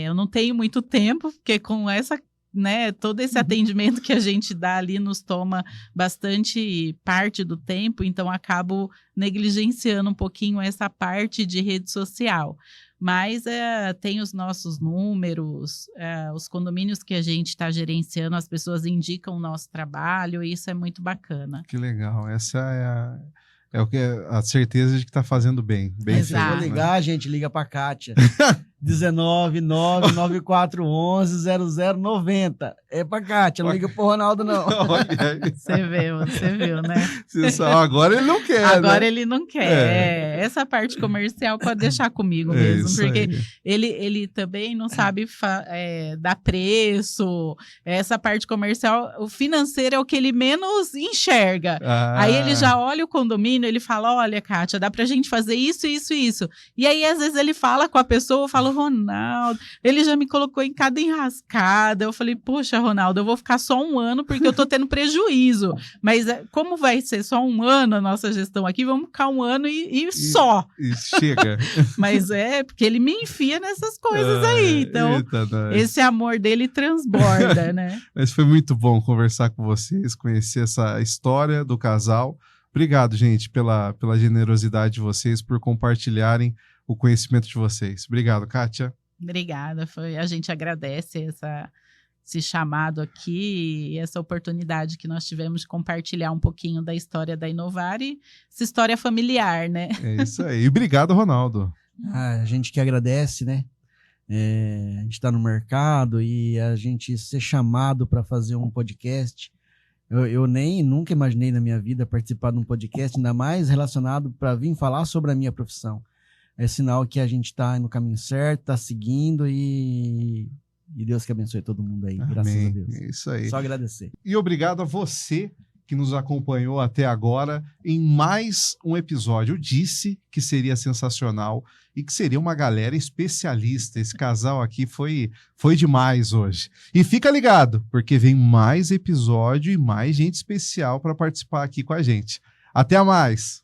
Speaker 2: Eu não tenho muito tempo, porque com essa, né, todo esse atendimento que a gente dá ali nos toma bastante parte do tempo, então acabo negligenciando um pouquinho essa parte de rede social. Mas tem os nossos números, os condomínios que a gente está gerenciando, as pessoas indicam o nosso trabalho, e isso é muito bacana.
Speaker 1: Que legal, essa é o que a certeza de que está fazendo bem.
Speaker 2: Exato.
Speaker 1: feito,
Speaker 3: Vou ligar, gente, liga pra Kátia. 19994110090. É pra Kátia, não liga pro Ronaldo, não.
Speaker 2: Você viu, né?
Speaker 1: Agora ele não quer,
Speaker 2: Agora
Speaker 1: né?
Speaker 2: ele não quer. Essa parte comercial pode deixar comigo mesmo, porque ele também não sabe dar preço. Essa parte comercial, o financeiro é o que ele menos enxerga. Aí ele já olha o condomínio, ele fala, olha, Kátia, dá pra gente fazer isso, isso e isso. E aí, às vezes, ele fala com a pessoa, eu falo, Ronaldo, ele já me colocou em cada enrascada. Eu falei, puxa, Ronaldo, eu vou ficar só 1 ano porque eu tô tendo prejuízo. Mas como vai ser só 1 ano a nossa gestão aqui, vamos ficar 1 ano e só.
Speaker 1: E chega.
Speaker 2: Mas porque ele me enfia nessas coisas aí. Então, esse amor dele transborda, né?
Speaker 1: Mas foi muito bom conversar com vocês, conhecer essa história do casal. Obrigado, gente, pela generosidade de vocês, por compartilharem o conhecimento de vocês. Obrigado, Kátia.
Speaker 2: Obrigada. A gente agradece esse chamado aqui e essa oportunidade que nós tivemos de compartilhar um pouquinho da história da Inovar e essa história familiar, né?
Speaker 1: É isso aí. E obrigado, Ronaldo.
Speaker 3: A gente que agradece, né? A gente está no mercado e a gente ser chamado para fazer um podcast. Eu nunca imaginei na minha vida participar de um podcast, ainda mais relacionado para vir falar sobre a minha profissão. É sinal que a gente está no caminho certo, está seguindo e Deus que abençoe todo mundo aí,
Speaker 1: Amém.
Speaker 3: graças a Deus.
Speaker 1: É isso aí.
Speaker 3: Só agradecer.
Speaker 1: E obrigado a você que nos acompanhou até agora em mais um episódio. Eu disse que seria sensacional e que seria uma galera especialista. Esse casal aqui foi demais hoje. E fica ligado, porque vem mais episódio e mais gente especial para participar aqui com a gente. Até mais!